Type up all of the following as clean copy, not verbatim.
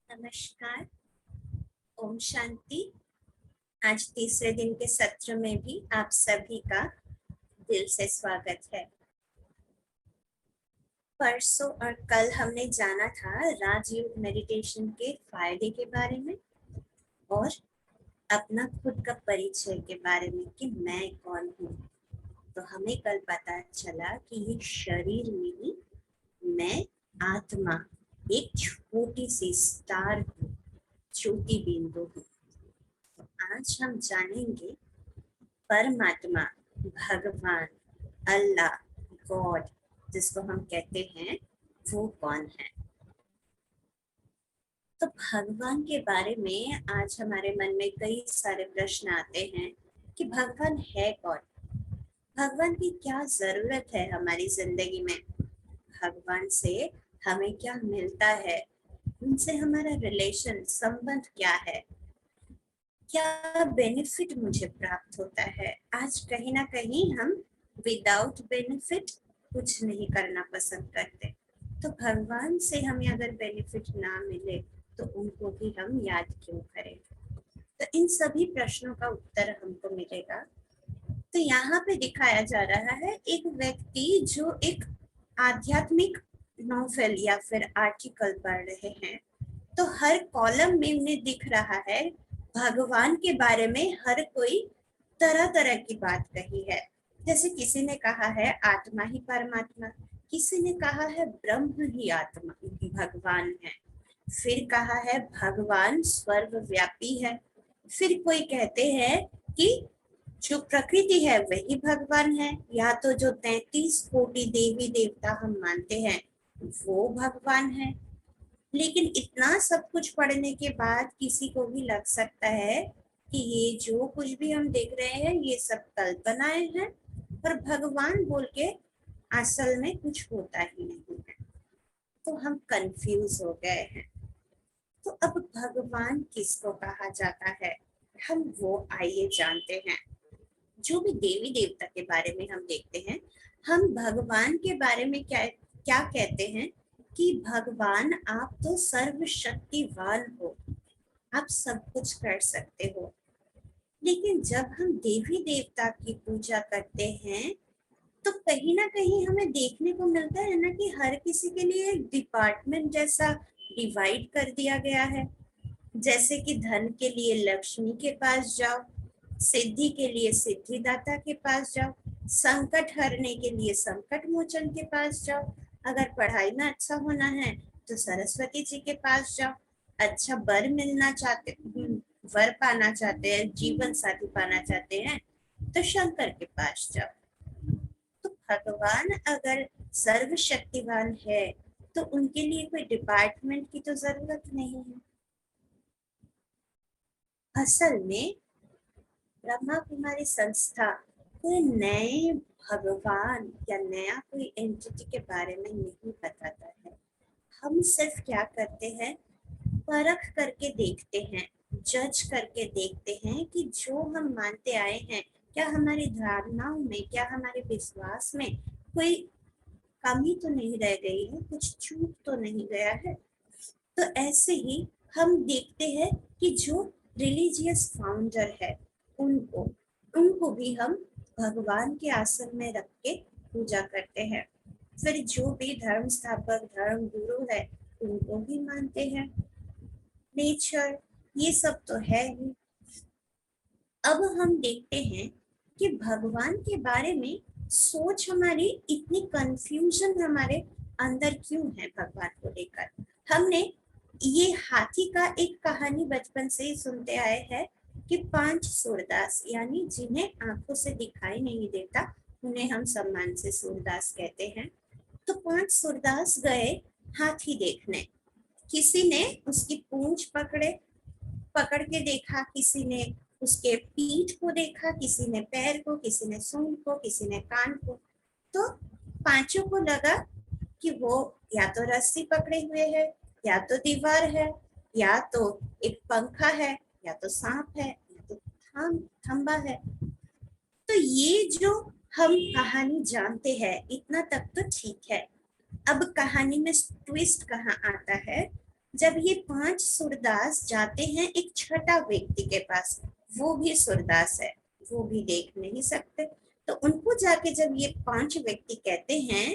नमस्कार। ओम शांति। आज तीसरे दिन के सत्र में भी आप सभी का दिल से स्वागत है। परसों और कल हमने जाना था राजयोग मेडिटेशन के फायदे के बारे में और अपना खुद का परिचय के बारे में कि मैं कौन हूँ। तो हमें कल पता चला कि ये शरीर नहीं, मैं आत्मा एक छोटी सी स्टार हूँ, छोटी बिंदु हूँ। आज हम जानेंगे परमात्मा, भगवान, अल्लाह, गॉड जिसको हम कहते हैं, वो कौन है। तो भगवान के बारे में आज हमारे मन में कई सारे प्रश्न आते हैं कि भगवान है कौन, भगवान की क्या जरूरत है हमारी जिंदगी में, भगवान से हमें क्या मिलता है, उनसे हमारा रिलेशन संबंध क्या है, क्या बेनिफिट मुझे प्राप्त होता है। आज कहीं ना कहीं हम विदाउट बेनिफिट कुछ नहीं करना पसंद करते। तो भगवान से हमें अगर बेनिफिट ना मिले तो उनको भी हम याद क्यों करें। तो इन सभी प्रश्नों का उत्तर हमको मिलेगा। तो यहाँ पे दिखाया जा रहा है एक व्यक्ति जो एक आध्यात्मिक नॉवेल या फिर आर्टिकल पढ़ रहे हैं। तो हर कॉलम में उन्हें दिख रहा है भगवान के बारे में हर कोई तरह तरह की बात कही है। जैसे किसी ने कहा है आत्मा ही परमात्मा, किसी ने कहा है ब्रह्म ही आत्मा भगवान है, फिर कहा है भगवान सर्वव्यापी है, फिर कोई कहते हैं कि जो प्रकृति है वही भगवान है, या तो जो 33 कोटि देवी देवता हम मानते हैं वो भगवान है। लेकिन इतना सब कुछ पढ़ने के बाद किसी को भी लग सकता है कि ये जो कुछ भी हम देख रहे हैं ये सब कल्पनाएं हैं, पर भगवान बोल के असल में कुछ होता ही नहीं है। तो हम कंफ्यूज हो गए हैं। तो अब भगवान किसको कहा जाता है, हम वो आइए जानते हैं। जो भी देवी देवता के बारे में हम देखते हैं, हम भगवान के बारे में क्या क्या कहते हैं कि भगवान आप तो सर्वशक्तिवान हो, आप सब कुछ कर सकते हो। लेकिन जब हम देवी देवता की पूजा करते हैं तो कहीं ना कहीं हमें देखने को मिलता है ना कि हर किसी के लिए एक डिपार्टमेंट जैसा डिवाइड कर दिया गया है। जैसे कि धन के लिए लक्ष्मी के पास जाओ, सिद्धि के लिए सिद्धिदाता के पास जाओ, संकट हरने के लिए संकट मोचन के पास जाओ, अगर पढ़ाई में अच्छा होना है तो सरस्वती जी के पास जाओ, अच्छा वर मिलना चाहते, वर पाना चाहते हैं, जीवन साथी पाना चाहते हैं तो शंकर के पास जाओ। तो भगवान अगर सर्वशक्तिवान है तो उनके लिए कोई डिपार्टमेंट की तो जरूरत नहीं है। असल में ब्रह्मा कुमारी संस्था कोई नए भगवान या नया कोई एंटिटी के बारे में नहीं बताता है। हम सिर्फ क्या करते हैं, परख करके देखते हैं, जज करके देखते हैं कि जो हम मानते आए हैं क्या हमारी धारणाओं में, क्या हमारे विश्वास में कोई कमी तो नहीं रह गई है, कुछ चूक तो नहीं गया है। तो ऐसे ही हम देखते हैं कि जो रिलीजियस फाउंडर है उनको उनको भी हम भगवान के आसन में रख के पूजा करते हैं। फिर जो भी धर्म स्थापक, धर्म गुरु है उनको भी मानते हैं। नेचर, ये सब तो है ही। अब हम देखते हैं कि भगवान के बारे में सोच हमारी इतनी कंफ्यूजन हमारे अंदर क्यों है भगवान को लेकर। हमने ये हाथी का एक कहानी बचपन से ही सुनते आए हैं कि 5 सूरदास, यानी जिन्हें आंखों से दिखाई नहीं देता उन्हें हम सम्मान से सूरदास कहते हैं। तो 5 सूरदास गए हाथी देखने। किसी ने उसकी पूंछ पकड़ के देखा, किसी ने उसके पीठ को देखा, किसी ने पैर को, किसी ने सूंड को, किसी ने कान को। तो पांचों को लगा कि वो या तो रस्सी पकड़े हुए है, या तो दीवार है, या तो एक पंखा है, या तो सांप है, या तो खंबा है। तो ये जो हम कहानी जानते हैं इतना तक तो ठीक है। अब कहानी में ट्विस्ट कहाँ आता है जब ये 5 सूरदास जाते हैं एक छठा व्यक्ति के पास, वो भी सूरदास है, वो भी देख नहीं सकते, तो उनको जाके जब ये 5 व्यक्ति कहते हैं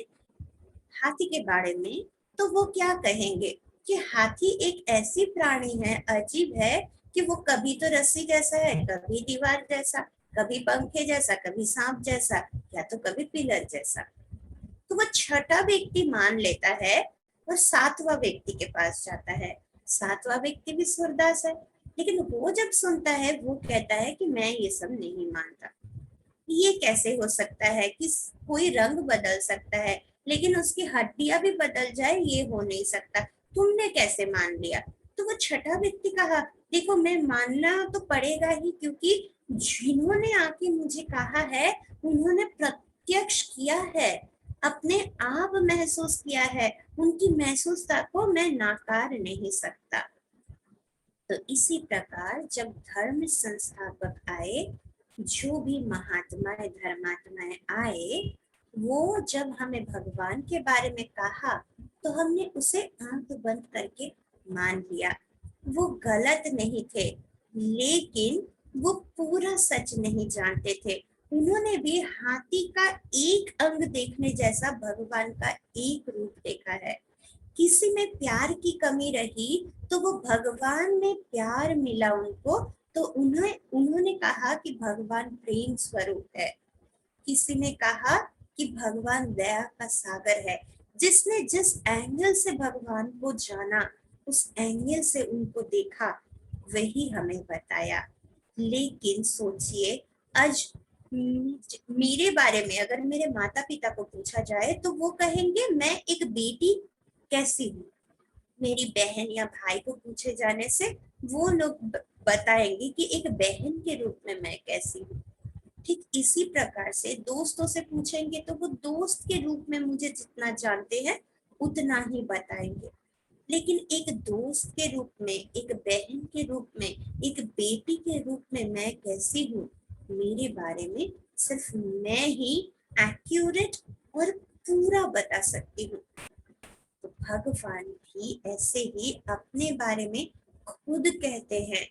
हाथी के बारे में, तो वो क्या कहेंगे कि हाथी एक ऐसी प्राणी है, अजीब है, कि वो कभी तो रस्सी जैसा है, कभी दीवार जैसा, कभी पंखे जैसा, कभी सांप जैसा, या तो कभी पिलर जैसा। तो वो छठा व्यक्ति मान लेता है और सातवां व्यक्ति के पास जाता है। सातवां व्यक्ति भी सूरदास है, लेकिन वो जब सुनता है वो कहता है कि मैं ये सब नहीं मानता। ये कैसे हो सकता है कि कोई रंग बदल सकता है लेकिन उसकी हड्डियां भी बदल जाए, ये हो नहीं सकता, तुमने कैसे मान लिया? तो वो छठा व्यक्ति कहा, देखो मैं मानना तो पड़ेगा ही, क्योंकि जिन्होंने आके मुझे कहा है उन्होंने प्रत्यक्ष किया है, अपने आप महसूस किया है, उनकी महसूसता को मैं नाकार नहीं सकता। तो इसी प्रकार जब धर्म संस्थापक आए, जो भी महात्माएं धर्मात्माएं आए, वो जब हमें भगवान के बारे में कहा तो हमने उसे आंख बंद करके मान लिया। वो गलत नहीं थे, लेकिन वो पूरा सच नहीं जानते थे। उन्होंने भी हाथी का एक अंग देखने जैसा भगवान का एक रूप देखा है। किसी में प्यार की कमी रही तो वो भगवान में प्यार मिला उनको, तो उन्होंने कहा कि भगवान प्रेम स्वरूप है। किसी ने कहा कि भगवान दया का सागर है। जिसने जिस एंगल से भगवान को जाना, उस एंगल से उनको देखा, वही हमें बताया। लेकिन सोचिए, आज मेरे बारे में अगर मेरे माता पिता को पूछा जाए तो वो कहेंगे मैं एक बेटी कैसी हूँ। मेरी बहन या भाई को पूछे जाने से वो लोग बताएंगे कि एक बहन के रूप में मैं कैसी हूँ। ठीक इसी प्रकार से दोस्तों से पूछेंगे तो वो दोस्त के रूप में मुझे जितना जानते हैं उतना ही बताएंगे। लेकिन एक दोस्त के रूप में, एक बहन के रूप में, एक बेटी के रूप में मैं कैसी हूँ, मेरे बारे में सिर्फ मैं ही एक्यूरेट और पूरा बता सकती हूँ। तो भगवान भी ऐसे ही अपने बारे में खुद कहते हैं।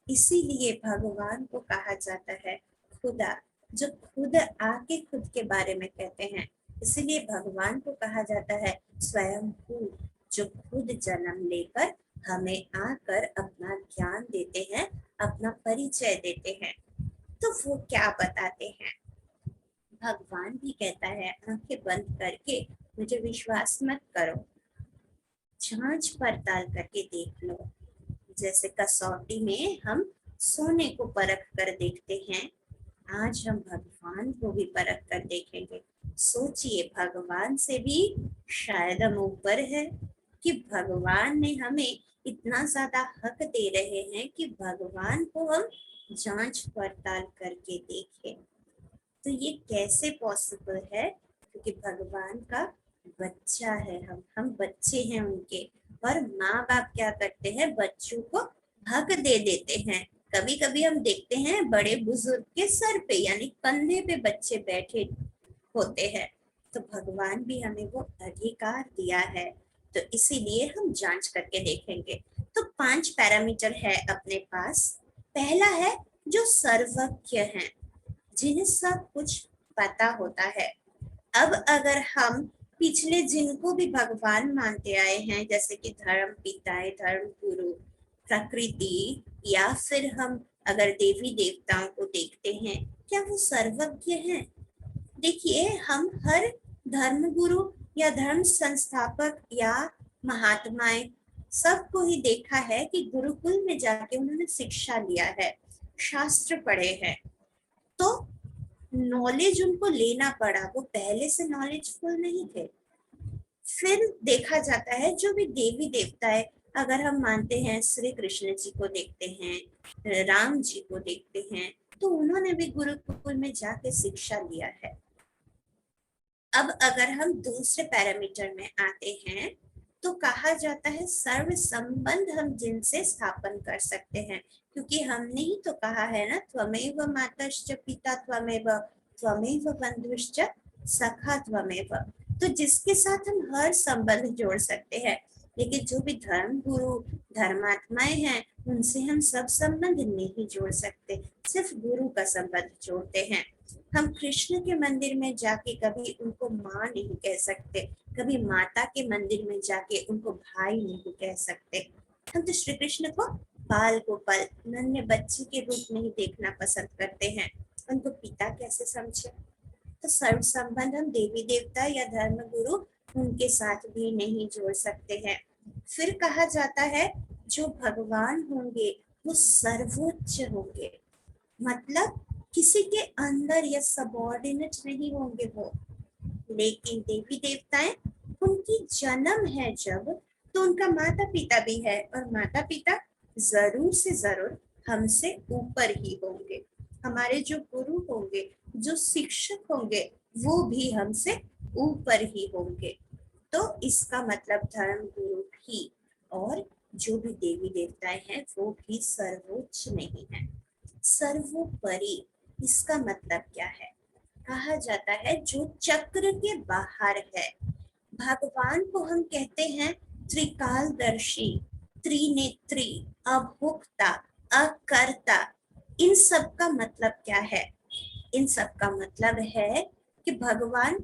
इसीलिए भगवान को कहा जाता है खुदा, जो खुद आके खुद के बारे में कहते हैं। इसीलिए भगवान को कहा जाता है स्वयं भू, जो खुद जन्म लेकर हमें आकर अपना ज्ञान देते हैं, अपना परिचय देते हैं। तो वो क्या बताते हैं? भगवान भी कहता है आंखें बंद करके मुझे विश्वास मत करो, जांच पड़ताल करके देख लो। जैसे कसौटी में हम सोने को परख कर देखते हैं, आज हम भगवान को भी परख कर देखेंगे। सोचिए, भगवान से भी शायद हम ऊपर है कि भगवान ने हमें इतना ज्यादा हक दे रहे हैं कि भगवान को हम जांच पड़ताल करके देखें। तो ये कैसे पॉसिबल है? क्योंकि भगवान का बच्चा है, हम बच्चे हैं उनके। और माँ बाप क्या करते हैं? बच्चों को हक दे देते हैं। कभी कभी हम देखते हैं बड़े बुजुर्ग के सर पे यानी कंधे पे बच्चे बैठे होते हैं। तो भगवान भी हमें वो अधिकार दिया है, तो इसीलिए हम जांच करके देखेंगे। तो 5 पैरामीटर है अपने पास। पहला है जो सर्वज्ञ है, जिन्हें सब कुछ पता होता है। अब अगर हम पिछले जिनको भी भगवान मानते आए हैं, जैसे कि धर्म पिताएं, धर्म गुरु, प्रकृति, या फिर हम अगर देवी देवताओं को देखते हैं, क्या वो सर्वज्ञ हैं? देखिए, हम हर धर्म गुरु या धर्म संस्थापक या महात्माएं सबको ही देखा है कि गुरुकुल में जाके उन्होंने शिक्षा लिया है, शास्त्र पढ़े हैं। तो नॉलेज उनको लेना पड़ा, वो पहले से नॉलेजफुल नहीं थे। फिर देखा जाता है जो भी देवी देवता है, अगर हम मानते हैं श्री कृष्ण जी को देखते हैं, राम जी को देखते हैं, तो उन्होंने भी गुरुकुल में जाके शिक्षा लिया है। अब अगर हम दूसरे पैरामीटर में आते हैं तो कहा जाता है सर्व संबंध हम जिनसे स्थापन कर सकते हैं, क्योंकि हमने ही तो कहा है ना, त्वमेव मातश्च पिता त्वमेव, त्वमेव बंधुश्च सखा त्वमेव। तो जिसके साथ हम हर संबंध जोड़ सकते हैं, लेकिन जो भी धर्म गुरु धर्मात्माएं हैं उनसे हम सब संबंध नहीं जोड़ सकते, सिर्फ गुरु का संबंध जोड़ते हैं। हम कृष्ण के मंदिर में जाके कभी उनको माँ नहीं कह सकते, कभी माता के मंदिर में जाके उनको भाई नहीं कह सकते। हम तो श्री कृष्ण को बाल गोपाल नन्हे बच्चे के रूप में ही देखना पसंद करते हैं, उनको पिता कैसे समझे। तो सर्व संबंध हम देवी देवता या धर्म गुरु उनके साथ भी नहीं जोड़ सकते हैं। फिर कहा जाता है जो भगवान होंगे वो सर्वोच्च होंगे, मतलब किसी के अंदर या सबॉर्डिनेट नहीं होंगे वो। लेकिन देवी देवताएं, उनकी जन्म है जब, तो उनका माता पिता भी है, और माता पिता जरूर से जरूर हमसे ऊपर ही होंगे। हमारे जो गुरु होंगे, जो शिक्षक होंगे, वो भी हमसे ऊपर ही होंगे। तो इसका मतलब धर्म गुरु भी और जो भी देवी देवताएं हैं वो भी सर्वोच्च नहीं है, सर्वोपरि। इसका मतलब क्या है? कहा जाता है जो चक्र के बाहर है। भगवान को हम कहते हैं त्रिकालदर्शी, त्रिनेत्री, अभोक्ता, अकर्ता। इन सब का मतलब क्या है? इन सब का मतलब है कि भगवान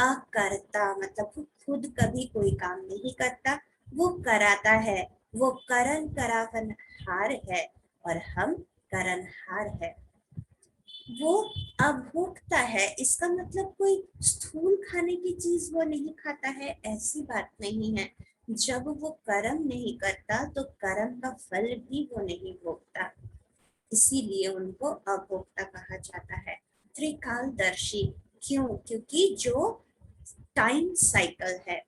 अकर्ता, मतलब वो खुद कभी कोई काम नहीं करता, वो कराता है, वो करण करावनहार है और हम करणहार है। वो अभोक्ता है, इसका मतलब कोई स्थूल खाने की चीज वो नहीं खाता है, ऐसी बात नहीं है। जब वो कर्म नहीं करता तो कर्म का फल भी वो नहीं भोगता, इसीलिए उनको अभोक्ता कहा जाता है। त्रिकालदर्शी क्यों? क्योंकि जो टाइम साइकिल है,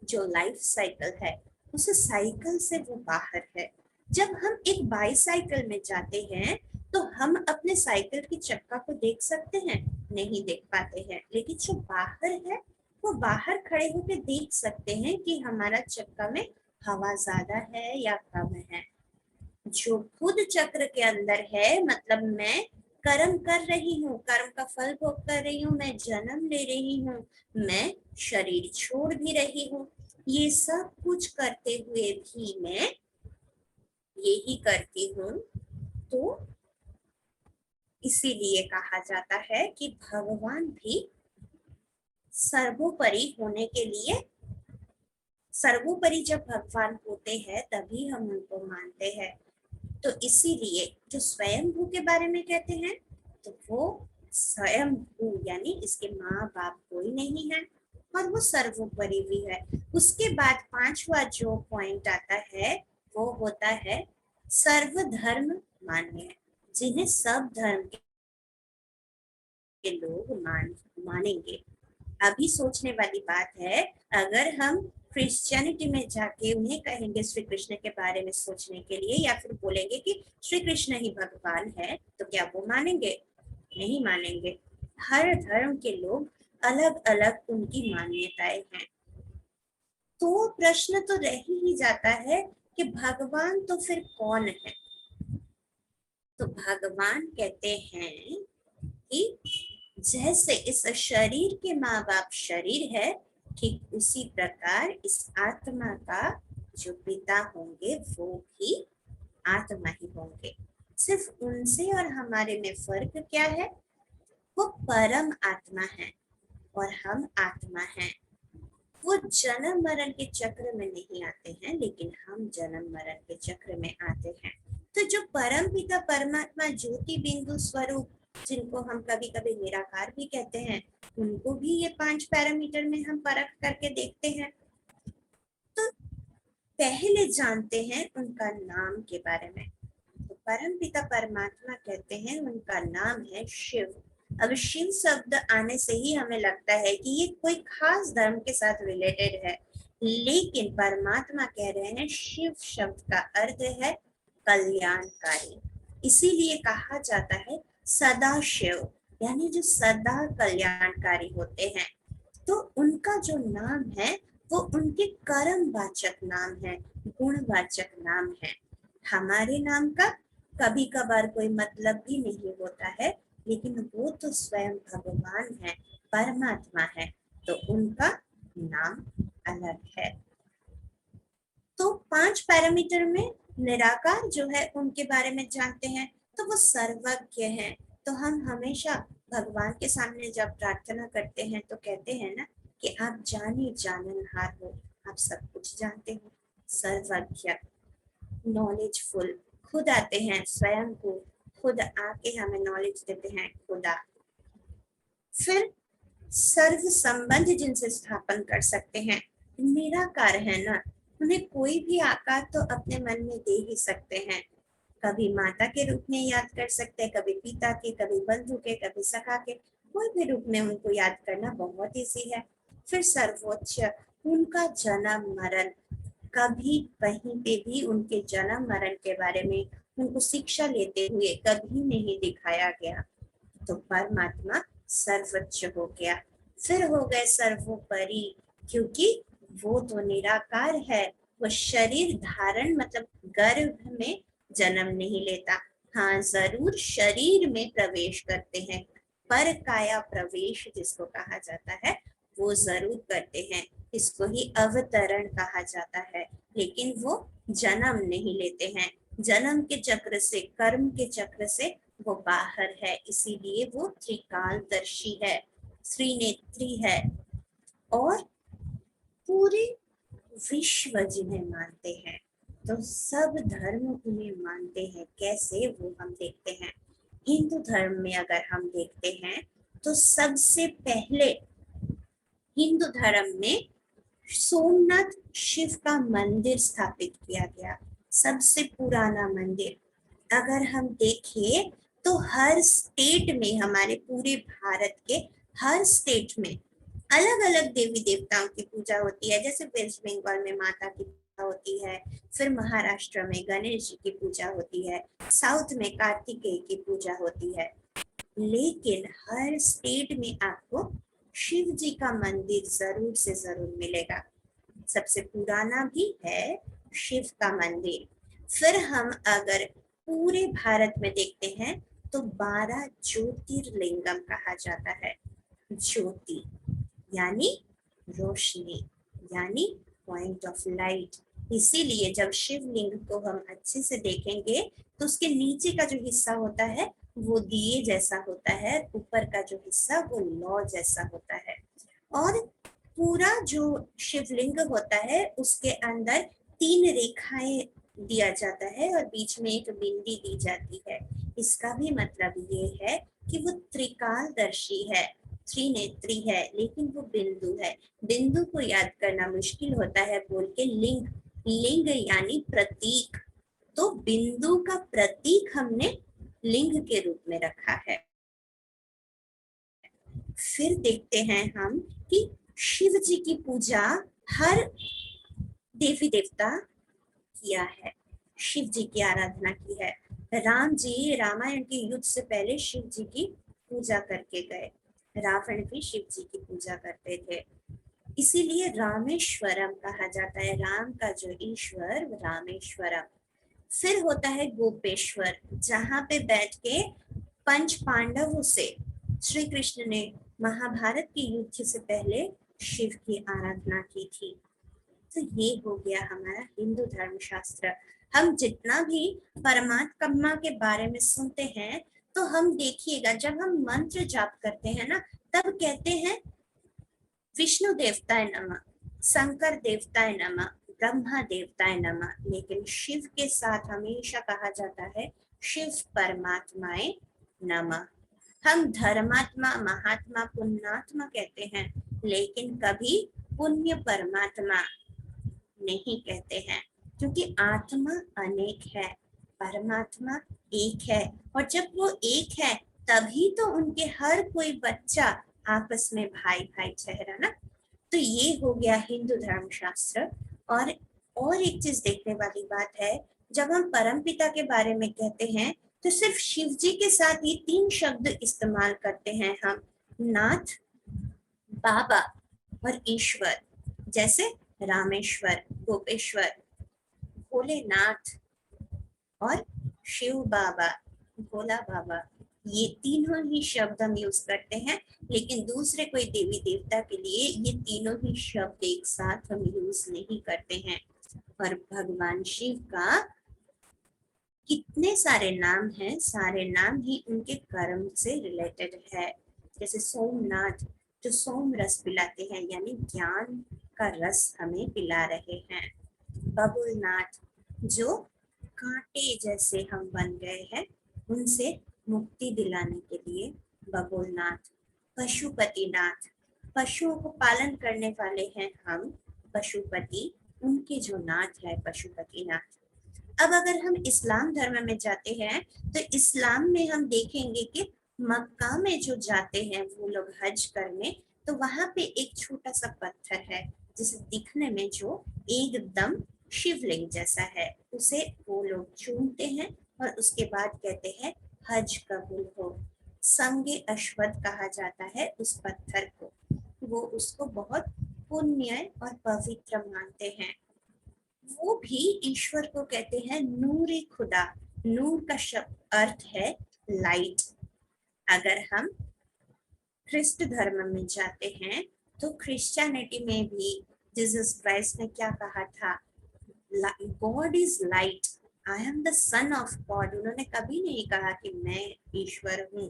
जो लाइफ साइकिल है, उस साइकिल से वो बाहर है। जब हम एक बाईसाइकिल में जाते हैं तो हम अपने साइकिल की चक्का को देख सकते हैं? नहीं देख पाते हैं। लेकिन जो बाहर है वो बाहर खड़े होकर देख सकते हैं कि हमारा चक्का में हवा ज्यादा है या कम है। जो खुद चक्र के अंदर है, मतलब मैं कर्म कर रही हूँ, कर्म का फल भोग कर रही हूँ, मैं जन्म ले रही हूँ, मैं शरीर छोड़ भी रही हूँ, ये सब कुछ करते हुए भी मैं यही करती हूँ। तो इसीलिए कहा जाता है कि भगवान भी सर्वोपरि होने के लिए, सर्वोपरि जब भगवान होते हैं तभी हम उनको मानते हैं। तो इसीलिए जो स्वयंभू के बारे में कहते हैं तो वो स्वयंभू यानी इसके माँ बाप कोई नहीं है और वो सर्वोपरि भी है। उसके बाद पांचवा जो पॉइंट आता है वो होता है सर्वधर्म मान्य, जिन्हें सब धर्म के लोग मानेंगे। अभी सोचने वाली बात है, अगर हम क्रिश्चियनिटी में जाके उन्हें कहेंगे श्री कृष्ण के बारे में सोचने के लिए, या फिर बोलेंगे कि श्री कृष्ण ही भगवान है, तो क्या वो मानेंगे? नहीं मानेंगे। हर धर्म के लोग अलग अलग उनकी मान्यताएं हैं। तो प्रश्न तो रह ही जाता है कि भगवान तो फिर कौन है? तो भगवान कहते हैं कि जैसे इस शरीर के माँ बाप शरीर है, ठीक उसी प्रकार इस आत्मा का जो पिता होंगे वो भी आत्मा ही होंगे। सिर्फ उनसे और हमारे में फर्क क्या है? वो परम आत्मा है और हम आत्मा हैं। वो जन्म मरण के चक्र में नहीं आते हैं, लेकिन हम जन्म मरण के चक्र में आते हैं। तो जो परम पिता परमात्मा ज्योति बिंदु स्वरूप, जिनको हम कभी कभी निराकार भी कहते हैं, उनको भी ये 5 पैरामीटर में हम परख करके देखते हैं। तो पहले जानते हैं उनका नाम के बारे में। तो परम पिता परमात्मा कहते हैं उनका नाम है शिव। अब शिव शब्द आने से ही हमें लगता है कि ये कोई खास धर्म के साथ रिलेटेड है, लेकिन परमात्मा कह रहे हैं शिव शब्द का अर्थ है कल्याणकारी। इसीलिए कहा जाता है सदा शिव, यानी जो सदा कल्याणकारी होते हैं। तो उनका जो नाम है वो उनके कर्म वाचक नाम है, गुणवाचक नाम है। हमारे नाम का कभी कभार कोई मतलब भी नहीं होता है, लेकिन वो तो स्वयं भगवान है, परमात्मा है, तो उनका नाम अलग है। तो 5 पैरामीटर में निराकार जो है उनके बारे में जानते हैं, तो वो सर्वज्ञ हैं। तो हम हमेशा भगवान के सामने जब प्रार्थना करते हैं तो कहते हैं ना कि आप जाने जाननहार हो, आप सब कुछ जानते हो। सर्वज्ञ, नॉलेजफुल, खुद आते हैं, स्वयं को खुद आके हमें नॉलेज देते हैं, खुदा। फिर सर्व संबंध जिनसे स्थापन कर सकते हैं, निराकार है ना, उन्हें कोई भी आकार तो अपने मन में दे ही सकते हैं। कभी माता के रूप में याद कर सकते हैं, कभी पिता के, कभी बंधु के, कभी सखा के, कोई भी रूप में उनको याद करना बहुत ईजी है। फिर सर्वोच्च, उनका जन्म मरण, कभी कहीं पे भी उनके जन्म मरण के बारे में उनको शिक्षा लेते हुए कभी नहीं दिखाया गया। तो परमात्मा सर्वोच्च हो गया। फिर हो गए सर्वोपरि, क्योंकि वो तो निराकार है, वो शरीर धारण मतलब गर्भ में जन्म नहीं लेता। हाँ, जरूर शरीर में प्रवेश करते हैं, पर काया प्रवेश जिसको कहा जाता है वो जरूर करते हैं, इसको ही अवतरण कहा जाता है। लेकिन वो जन्म नहीं लेते हैं, जन्म के चक्र से, कर्म के चक्र से वो बाहर है, इसीलिए वो त्रिकालदर्शी है, त्रिनेत्री है। और पूरे विश्व जिन्हें मानते हैं, तो सब धर्म उन्हें मानते हैं। कैसे, वो हम देखते हैं। हिंदू धर्म में अगर हम देखते हैं तो सबसे पहले हिंदू धर्म में सोमनाथ शिव का मंदिर स्थापित किया गया, सबसे पुराना मंदिर। अगर हम देखें तो हर स्टेट में, हमारे पूरे भारत के हर स्टेट में अलग अलग देवी देवताओं की पूजा होती है। जैसे वेस्ट बंगाल में माता की पूजा होती है, फिर महाराष्ट्र में गणेश जी की पूजा होती है, साउथ में कार्तिकेय की पूजा होती है। लेकिन हर स्टेट में आपको शिव जी का मंदिर जरूर से जरूर मिलेगा। सबसे पुराना भी है शिव का मंदिर। फिर हम अगर पूरे भारत में देखते हैं तो 12 ज्योतिर्लिंगम कहा जाता है। ज्योति यानी रोशनी, यानी पॉइंट ऑफ लाइट। इसीलिए जब शिवलिंग को हम अच्छे से देखेंगे तो उसके नीचे का जो हिस्सा होता है वो दिए जैसा होता है, ऊपर का जो हिस्सा वो लौ जैसा होता है। और पूरा जो शिवलिंग होता है उसके अंदर 3 रेखाएं दिया जाता है और बीच में एक बिंदी दी जाती है। इसका भी मतलब ये है कि वो त्रिकालदर्शी है, त्रिनेत्री है, लेकिन वो बिंदु है। बिंदु को याद करना मुश्किल होता है बोल के लिंग, लिंग यानी प्रतीक, तो बिंदु का प्रतीक हमने लिंग के रूप में रखा है। फिर देखते हैं हम कि शिव जी की पूजा हर देवी देवता किया है, शिव जी की आराधना की है। राम जी रामायण के युद्ध से पहले शिव जी की पूजा करके गए, रावण भी शिव जी की पूजा करते थे, इसीलिए रामेश्वरम कहा जाता है। राम का जो ईश्वर रामेश्वरम। फिर होता है गोपेश्वर, जहाँ पे बैठ के पंच पांडवों से श्री कृष्ण ने महाभारत के युद्ध से पहले शिव की आराधना की थी। तो ये हो गया हमारा हिंदू धर्मशास्त्र। हम जितना भी परमात्मा के बारे में सुनते हैं तो हम देखिएगा जब हम मंत्र जाप करते हैं ना तब कहते हैं विष्णु देवताय नमः, शंकर देवताय नमः, ब्रह्मा देवताय नमः, लेकिन शिव के साथ हमेशा कहा जाता है शिव परमात्माए नमः। हम धर्मात्मा, महात्मा, पुण्यात्मा कहते हैं, लेकिन कभी पुण्य परमात्मा नहीं कहते हैं, क्योंकि आत्मा अनेक है, परमात्मा एक है। और जब वो एक है तभी तो उनके हर कोई बच्चा आपस में भाई भाई ठहरा ना। तो ये हो गया हिंदू धर्मशास्त्र। और एक चीज देखने वाली बात है, जब हम परमपिता के बारे में कहते हैं तो सिर्फ शिव जी के साथ ही 3 शब्द इस्तेमाल करते हैं हम, नाथ, बाबा और ईश्वर। जैसे रामेश्वर, गोपेश्वर, भोलेनाथ और शिव बाबा, भोला बाबा, ये तीनों ही शब्द हम यूज करते हैं। लेकिन दूसरे कोई देवी देवता के लिए ये तीनों ही शब्द एक साथ हम यूज नहीं करते हैं। और भगवान शिव का कितने सारे नाम हैं, सारे नाम ही उनके कर्म से रिलेटेड है। जैसे सोमनाथ, जो सोम रस पिलाते हैं, यानी ज्ञान का रस हमें पिला रहे हैं। बबुलनाथ, जो कांटे जैसे हम बन गए हैं, उनसे मुक्ति दिलाने के लिए बबुलनाथ। पशुपतिनाथ, पशुओं को पालन करने वाले हैं हम, पशुपति, उनके जो नाथ है पशुपतिनाथ। अब अगर हम इस्लाम धर्म में जाते हैं तो इस्लाम में हम देखेंगे कि मक्का में जो जाते हैं वो लोग हज करने, तो वहां पे एक छोटा सा पत्थर है जिसे दिखने में जो एकदम शिवलिंग जैसा है, उसे वो लोग चूमते हैं और उसके बाद कहते हैं हज कबूल हो। संगे अश्वत्थ कहा जाता है उस पत्थर को, वो उसको बहुत पुण्य और पवित्र मानते हैं। वो भी ईश्वर को कहते हैं नूर ए खुदा। नूर का शब्द अर्थ है लाइट। अगर हम ख्रिस्त धर्म में जाते हैं तो क्रिश्चियनिटी में भी जीसस क्राइस्ट ने क्या कहा था, God is light, I am the son of God. उन्होंने कभी नहीं कहा कि मैं ईश्वर हूँ।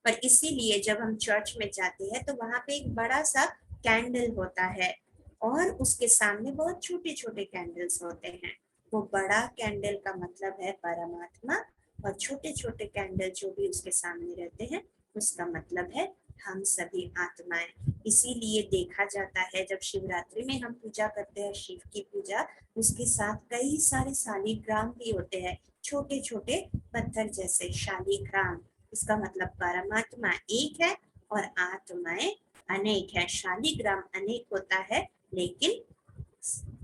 पर इसीलिए जब हम चर्च में जाते हैं तो वहां पे एक बड़ा सा कैंडल होता है और उसके सामने बहुत छोटे छोटे कैंडल्स होते हैं। वो बड़ा कैंडल का मतलब है परमात्मा, और छोटे छोटे कैंडल जो भी उसके सामने रहते हैं उसका मतलब है हम सभी आत्माएं। इसीलिए देखा जाता है जब शिवरात्रि में हम पूजा करते हैं शिव की पूजा, उसके साथ कई सारे शालिग्राम भी होते हैं, छोटे छोटे पत्थर जैसे शालिग्राम। इसका मतलब परमात्मा एक है और आत्माएं अनेक है। शालिग्राम अनेक होता है लेकिन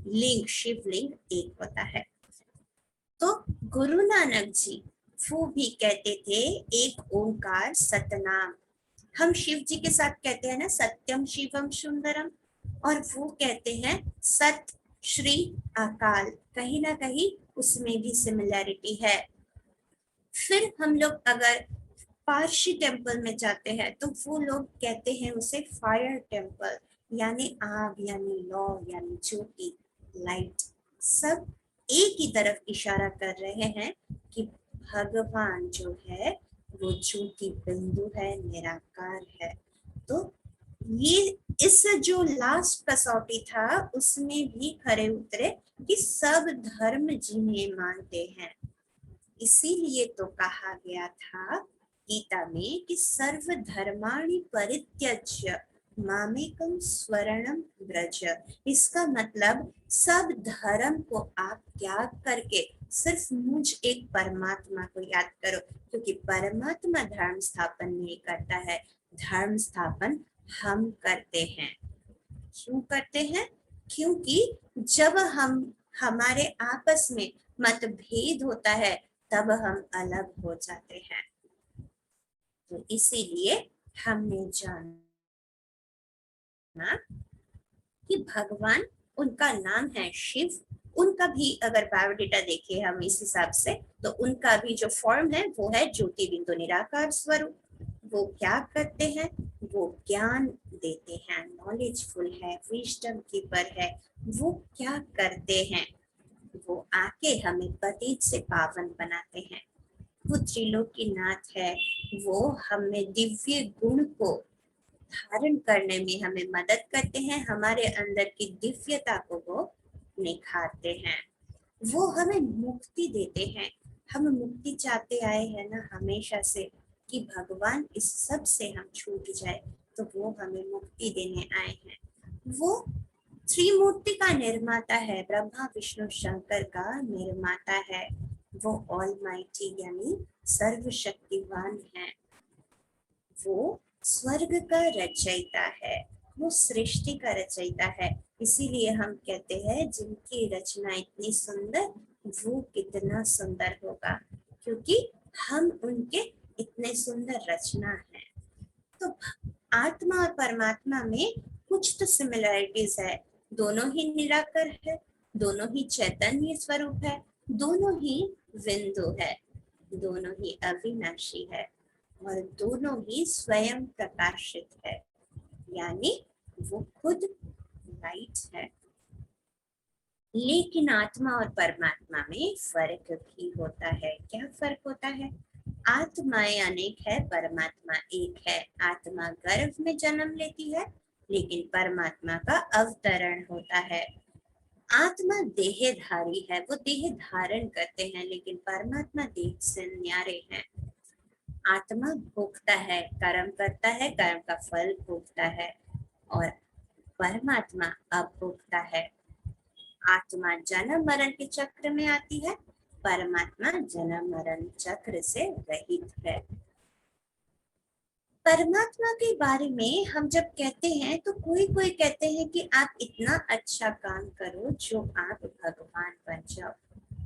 लिंग, शिवलिंग एक होता है। तो गुरु नानक जी वो भी कहते थे एक ओंकार सतनाम। हम शिव जी के साथ कहते हैं ना सत्यम शिवम सुंदरम, और वो कहते हैं सत श्री अकाल। कहीं ना कहीं उसमें भी सिमिलैरिटी है। फिर हम लोग अगर पारसी टेम्पल में जाते हैं तो वो लोग कहते हैं उसे फायर टेम्पल, यानी आग, यानी लौ, यानी ज्योति, लाइट। सब एक ही तरफ इशारा कर रहे हैं कि भगवान जो है वो ज्योति बिंदु है, निराकार है। तो ये इस जो लास्ट कसौटी था उसमें भी खरे उतरे कि सब धर्म जिन्हें मानते हैं। इसीलिए तो कहा गया था गीता में कि सर्व धर्माणि परित्यज्य मामेकम स्वरणम व्रज। इसका मतलब सब धर्म को आप त्याग करके सिर्फ मुझ एक परमात्मा को याद करो, क्योंकि परमात्मा धर्म स्थापन नहीं करता है, धर्म स्थापन हम करते हैं। क्यों करते हैं? क्योंकि जब हम हमारे आपस में मतभेद होता है तब हम अलग हो जाते हैं। तो इसीलिए हमने जाना कि भगवान, उनका नाम है शिव। उनका भी अगर बायोडेटा देखें हम इस हिसाब से, तो उनका भी जो फॉर्म है वो है ज्योति बिंदु निराकार स्वरूप। वो क्या करते हैं? वो ज्ञान देते हैं, नॉलेजफुल है, विजडम कीपर है। वो क्या करते हैं? वो आके हमें पतित से पावन बनाते हैं। वो त्रिलोकीनाथ है, वो हमें दिव्य गुण को धारण करने में हमें मदद करते हैं, हमारे अंदर की दिव्यता को वो निखारते हैं। वो हमें मुक्ति देते हैं। हम मुक्ति चाहते आए हैं ना हमेशा से कि भगवान इस सब से हम छूट जाए, तो वो हमें मुक्ति देने आए हैं। वो त्रिमूर्ति का निर्माता है, ब्रह्मा विष्णु शंकर का निर्माता है। वो ऑलमाइटी यानी सर्वशक्तिवान है। वो स्वर्ग का रचयिता है, वो सृष्टि का रचयिता है। इसीलिए हम कहते हैं जिनकी रचना इतनी सुंदर, वो कितना सुंदर होगा, क्योंकि हम उनके इतने सुंदर रचना है। तो आत्मा और परमात्मा में कुछ तो सिमिलरिटीज है। दोनों ही निराकर है, दोनों ही चैतन्य स्वरूप है, दोनों ही बिंदु है, दोनों ही अविनाशी है, और दोनों ही स्वयं प्रकाशित है, यानी वो खुद लाइट है। लेकिन आत्मा और परमात्मा में फर्क भी होता है। क्या फर्क होता है? आत्माएं अनेक है, परमात्मा एक है। आत्मा गर्भ में जन्म लेती है, लेकिन परमात्मा का अवतरण होता है। आत्मा देहधारी है, वो देह धारण करते हैं, लेकिन परमात्मा देह से न्यारे हैं। आत्मा भोगता है, कर्म करता है, कर्म का फल भोगता है, और परमात्मा अभोक्ता है। आत्मा जन्म मरण के चक्र में आती है, परमात्मा जन्म मरण चक्र से रहित है। परमात्मा के बारे में हम जब कहते हैं तो कोई कोई कहते हैं कि आप इतना अच्छा काम करो जो आप भगवान बन जाओ,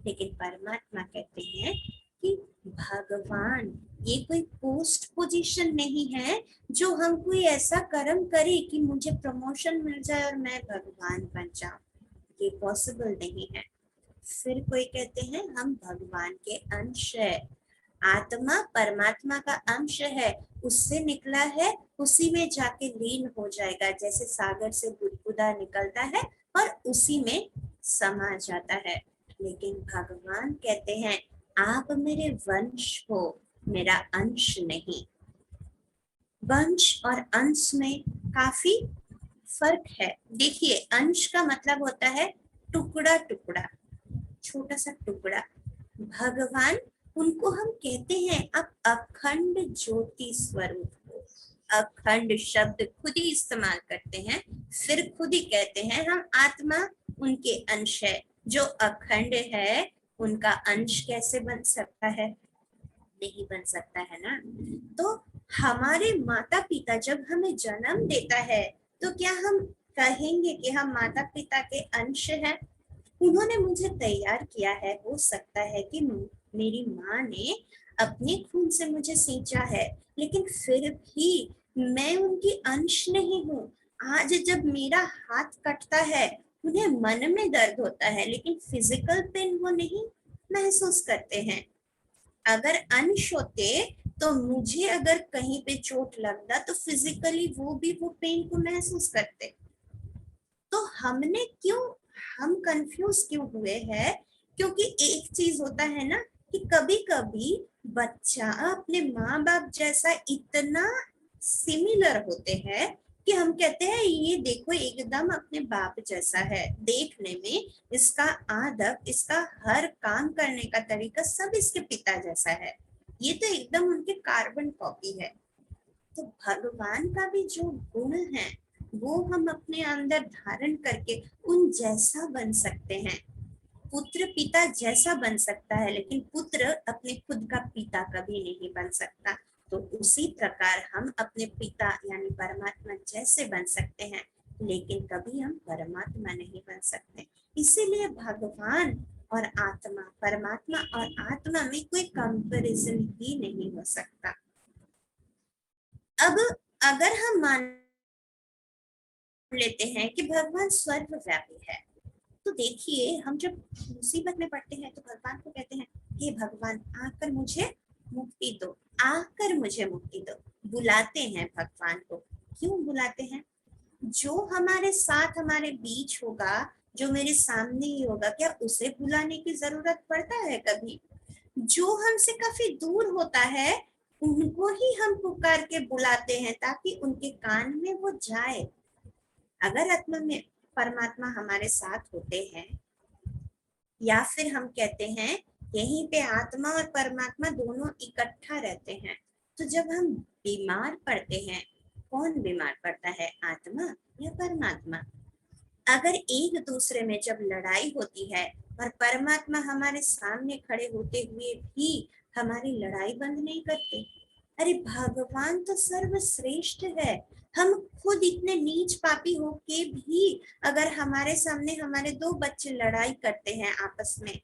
लेकिन परमात्मा कहते हैं कि भगवान ये कोई पोस्ट पोजीशन नहीं है जो हम कोई ऐसा कर्म करे कि मुझे प्रमोशन मिल जाए और मैं भगवान बन जाऊं। ये पॉसिबल नहीं है। फिर कोई कहते हैं हम भगवान के अंश है, आत्मा परमात्मा का अंश है, उससे निकला है, उसी में जाके लीन हो जाएगा, जैसे सागर से बुदबुदा निकलता है और उसी में समा जाता है। लेकिन भगवान कहते हैं आप मेरे वंश हो, मेरा अंश नहीं। वंश और अंश में काफी फर्क है। देखिए, अंश का मतलब होता है टुकड़ा टुकड़ा, छोटा सा टुकड़ा। भगवान, उनको हम कहते हैं आप अखंड ज्योति स्वरूप हो। अखंड शब्द खुद ही इस्तेमाल करते हैं, फिर खुद ही कहते हैं हम आत्मा उनके अंश है। जो अखंड है उनका अंश कैसे बन सकता है? नहीं बन सकता है ना। तो हमारे माता पिता जब हमें जन्म देता है तो क्या हम कहेंगे कि हम माता पिता के अंश हैं? उन्होंने मुझे तैयार किया है, हो सकता है कि मेरी माँ ने अपने खून से मुझे सींचा है, लेकिन फिर भी मैं उनकी अंश नहीं हूँ। आज जब मेरा हाथ कटता है उन्हें मन में दर्द होता है, लेकिन फिजिकल पेन वो नहीं महसूस करते हैं। अगर अंश होते तो मुझे अगर कहीं पे चोट लगता तो फिजिकली वो भी वो पेन को महसूस करते। तो हम कंफ्यूज क्यों हुए हैं? क्योंकि एक चीज होता है ना कि कभी कभी बच्चा अपने माँ बाप जैसा इतना सिमिलर होते हैं कि हम कहते हैं ये देखो एकदम अपने बाप जैसा है, देखने में इसका आदब, इसका हर काम करने का तरीका सब इसके पिता जैसा है, ये तो एकदम उनके कार्बन कॉपी है। तो भगवान का भी जो गुण है वो हम अपने अंदर धारण करके उन जैसा बन सकते हैं। पुत्र पिता जैसा बन सकता है, लेकिन पुत्र अपने खुद का पिता कभी नहीं बन सकता। तो उसी प्रकार हम अपने पिता यानी परमात्मा जैसे बन सकते हैं, लेकिन कभी हम परमात्मा नहीं बन सकते। इसीलिए भगवान और आत्मा, परमात्मा और आत्मा में कोई कंपैरिजन ही नहीं हो सकता। अब अगर हम मान लेते हैं कि भगवान सर्वव्यापी है, तो देखिए हम जब मुसीबत में पड़ते हैं तो भगवान को कहते हैं हे भगवान आकर मुझे मुक्ति दो, आकर मुझे मुक्ति दो। बुलाते हैं भगवान को। क्यों बुलाते हैं? जो हमारे साथ हमारे बीच होगा, जो मेरे सामने ही होगा, क्या उसे बुलाने की जरूरत पड़ता है कभी? जो हमसे काफी दूर होता है उनको ही हम पुकार के बुलाते हैं ताकि उनके कान में वो जाए। अगर आत्मा में परमात्मा हमारे साथ होते हैं, या फिर हम कहते हैं यहीं पे आत्मा और परमात्मा दोनों इकट्ठा रहते हैं, तो जब हम बीमार पड़ते हैं, कौन बीमार पड़ता है, आत्मा या परमात्मा? अगर एक दूसरे में जब लड़ाई होती है और परमात्मा हमारे सामने खड़े होते हुए भी हमारी लड़ाई बंद नहीं करते, अरे भगवान तो सर्वश्रेष्ठ है। हम खुद इतने नीच पापी हो के भी अगर हमारे सामने हमारे दो बच्चे लड़ाई करते हैं आपस में,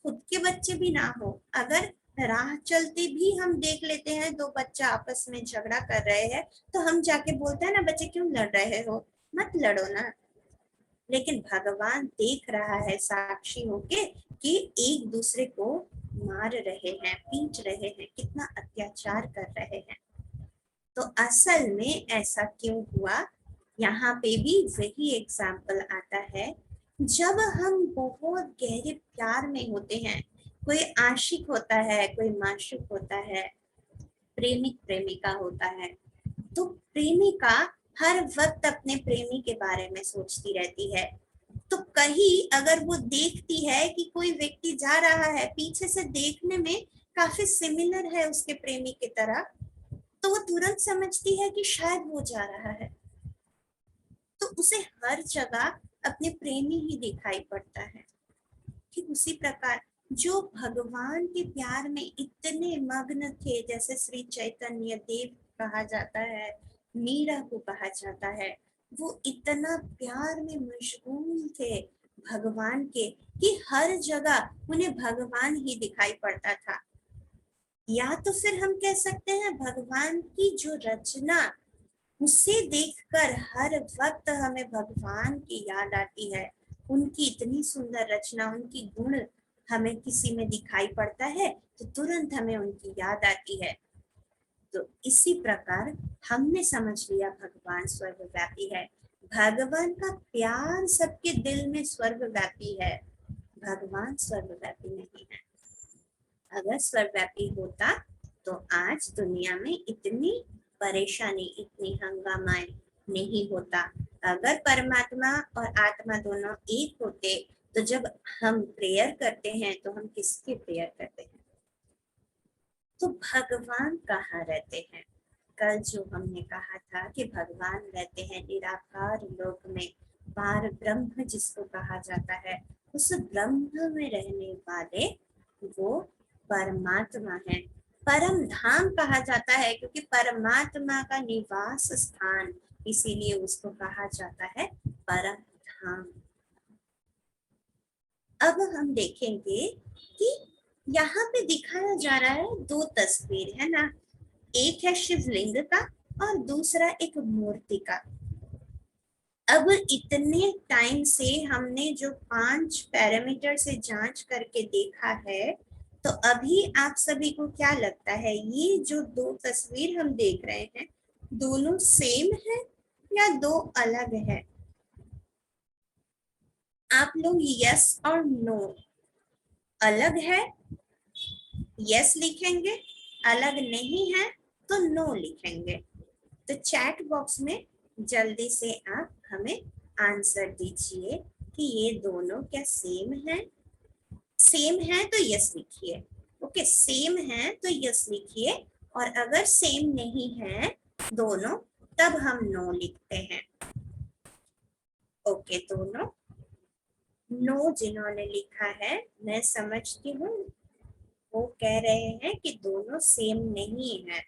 खुद के बच्चे भी ना हो, अगर राह चलते भी हम देख लेते हैं दो बच्चा आपस में झगड़ा कर रहे हैं, तो हम जाके बोलते हैं ना बच्चे क्यों लड़ रहे हो, मत लड़ो ना। लेकिन भगवान देख रहा है साक्षी होके कि एक दूसरे को मार रहे हैं, पीट रहे हैं, कितना अत्याचार कर रहे हैं। तो असल में ऐसा क्यों हुआ? यहाँ पे भी वही एग्जाम्पल आता है। जब हम बहुत गहरे प्यार में होते हैं, कोई आशिक होता है, कोई माशूक होता है, प्रेमिक प्रेमिका होता है, तो प्रेमिका हर वक्त अपने प्रेमी के बारे में सोचती रहती है। तो कहीं अगर वो देखती है कि कोई व्यक्ति जा रहा है, पीछे से देखने में काफी सिमिलर है उसके प्रेमी की तरह, तो वो तुरंत समझती है कि शायद वो जा रहा है। तो उसे हर जगह अपने प्रेमी ही दिखाई पड़ता है। ठीक उसी प्रकार जो भगवान के प्यार में इतने मग्न थे, जैसे श्री चैतन्य देव कहा जाता है, मीरा को कहा जाता है, वो इतना प्यार में मशगूल थे भगवान के कि हर जगह उन्हें भगवान ही दिखाई पड़ता था। या तो फिर हम कह सकते हैं भगवान की जो रचना, उसे देखकर हर वक्त हमें भगवान की याद आती है। उनकी इतनी सुंदर रचना, उनकी गुण हमें किसी में दिखाई पड़ता है तो तुरंत हमें उनकी याद आती है। तो इसी प्रकार हमने समझ लिया भगवान स्वर्गव्यापी है। भगवान का प्यार सबके दिल में स्वर्गव्यापी है, भगवान स्वर्गव्यापी नहीं है। अगर सर्वव्यापी होता तो आज दुनिया में इतनी परेशानी, इतनी हंगामाएं नहीं होता। अगर परमात्मा और आत्मा दोनों एक होते तो जब हम प्रेयर करते हैं तो हम किसकी प्रेयर करते हैं? तो भगवान कहाँ रहते हैं? कल जो हमने कहा था कि भगवान रहते हैं निराकार लोक में, पार ब्रह्म जिसको कहा जाता है, उस ब्रह्म में रहने वाले वो परमात्मा है। परम धाम कहा जाता है क्योंकि परमात्मा का निवास स्थान, इसीलिए उसको कहा जाता है परम धाम। अब हम देखेंगे कि यहाँ पे दिखाया जा रहा है दो तस्वीर है ना, एक है शिवलिंग का और दूसरा एक मूर्ति का। अब इतने टाइम से हमने जो 5 पैरामीटर से जांच करके देखा है, तो अभी आप सभी को क्या लगता है, ये जो दो तस्वीर हम देख रहे हैं दोनों सेम है या दो अलग है? आप लोग यस और नो, अलग है यस लिखेंगे, अलग नहीं है तो नो लिखेंगे। तो चैट बॉक्स में जल्दी से आप हमें आंसर दीजिए कि ये दोनों क्या सेम है। सेम है तो यस लिखिए, ओके, सेम है तो यस लिखिए, और अगर सेम नहीं है दोनों, तब हम नो लिखते हैं। ओके, दोनों नो जिन्होंने लिखा है, मैं समझती हूँ वो कह रहे हैं कि दोनों सेम नहीं है।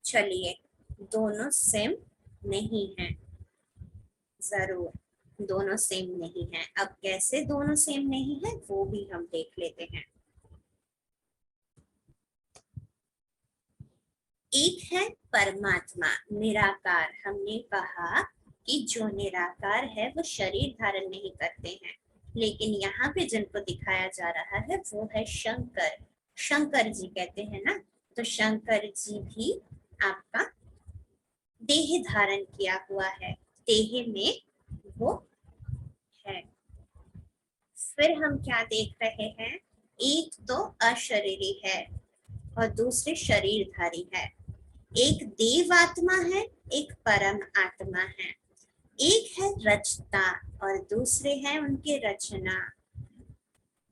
चलिए, दोनों सेम नहीं है, जरूर दोनों सेम नहीं है। अब कैसे दोनों सेम नहीं है वो भी हम देख लेते हैं। एक है परमात्मा निराकार, हमने कहा कि जो निराकार है वो शरीर धारण नहीं करते हैं, लेकिन यहाँ पे जिनको दिखाया जा रहा है वो है शंकर। शंकर जी कहते हैं ना, तो शंकर जी भी आपका देह धारण किया हुआ है, देह में वो है। फिर हम क्या देख रहे हैं, एक तो अशरीरी है और दूसरे शरीरधारी है। एक देव आत्मा है, एक परम आत्मा है। एक है रचता और दूसरे हैं उनकी रचना।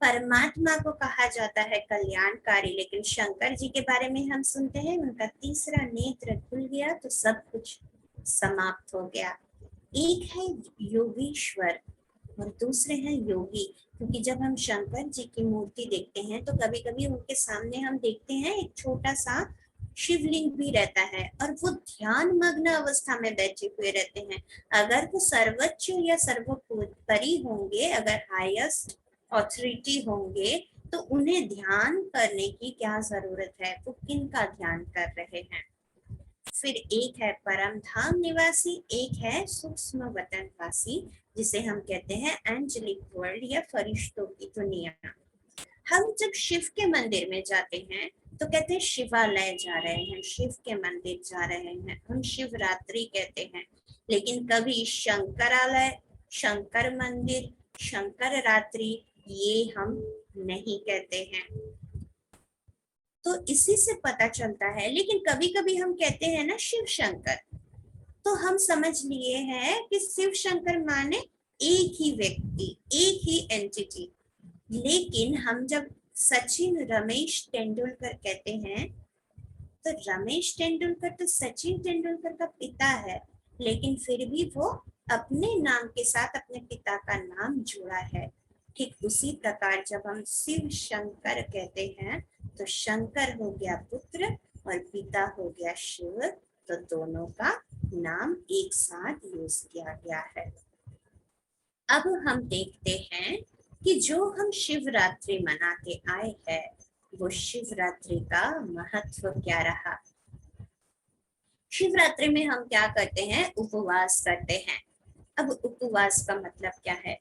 परमात्मा को कहा जाता है कल्याणकारी, लेकिन शंकर जी के बारे में हम सुनते हैं उनका तीसरा नेत्र खुल गया तो सब कुछ समाप्त हो गया। एक है योगीश्वर और दूसरे हैं योगी, क्योंकि जब हम शंकर जी की मूर्ति देखते हैं तो कभी कभी उनके सामने हम देखते हैं एक छोटा सा शिवलिंग भी रहता है और वो ध्यान मग्न अवस्था में बैठे हुए रहते हैं। अगर वो सर्वोच्च या सर्वोपरि होंगे, अगर हाईएस्ट ऑथोरिटी होंगे, तो उन्हें ध्यान करने की क्या जरूरत है, वो किन का ध्यान कर रहे हैं। फिर एक है परम धाम निवासी, एक है सूक्ष्म वतनवासी, जिसे हम कहते हैं एंजेलिक वर्ल्ड या फरिश्तों की दुनिया। हम जब शिव के मंदिर में जाते हैं तो कहते हैं शिवालय जा रहे हैं, शिव के मंदिर जा रहे हैं, हम शिवरात्रि कहते हैं। लेकिन कभी शंकरालय शंकर मंदिर, शंकर रात्रि ये हम नहीं कहते हैं। तो इसी से पता चलता है। लेकिन कभी कभी हम कहते हैं ना शिव शंकर, तो हम समझ लिए हैं कि शिव शंकर माने एक ही व्यक्ति, एक ही एंटिटी। लेकिन हम जब सचिन रमेश तेंदुलकर कहते हैं, तो रमेश तेंदुलकर तो सचिन तेंदुलकर का पिता है, लेकिन फिर भी वो अपने नाम के साथ अपने पिता का नाम जोड़ा है। ठीक उसी प्रकार जब हम शिव शंकर कहते हैं, तो शंकर हो गया पुत्र और पिता हो गया शिव, तो दोनों का नाम एक साथ यूज किया गया है। अब हम देखते हैं कि जो हम शिवरात्रि मनाते आए हैं, वो शिवरात्रि का महत्व क्या रहा। शिवरात्रि में हम क्या करते हैं, उपवास करते हैं। अब उपवास का मतलब क्या है।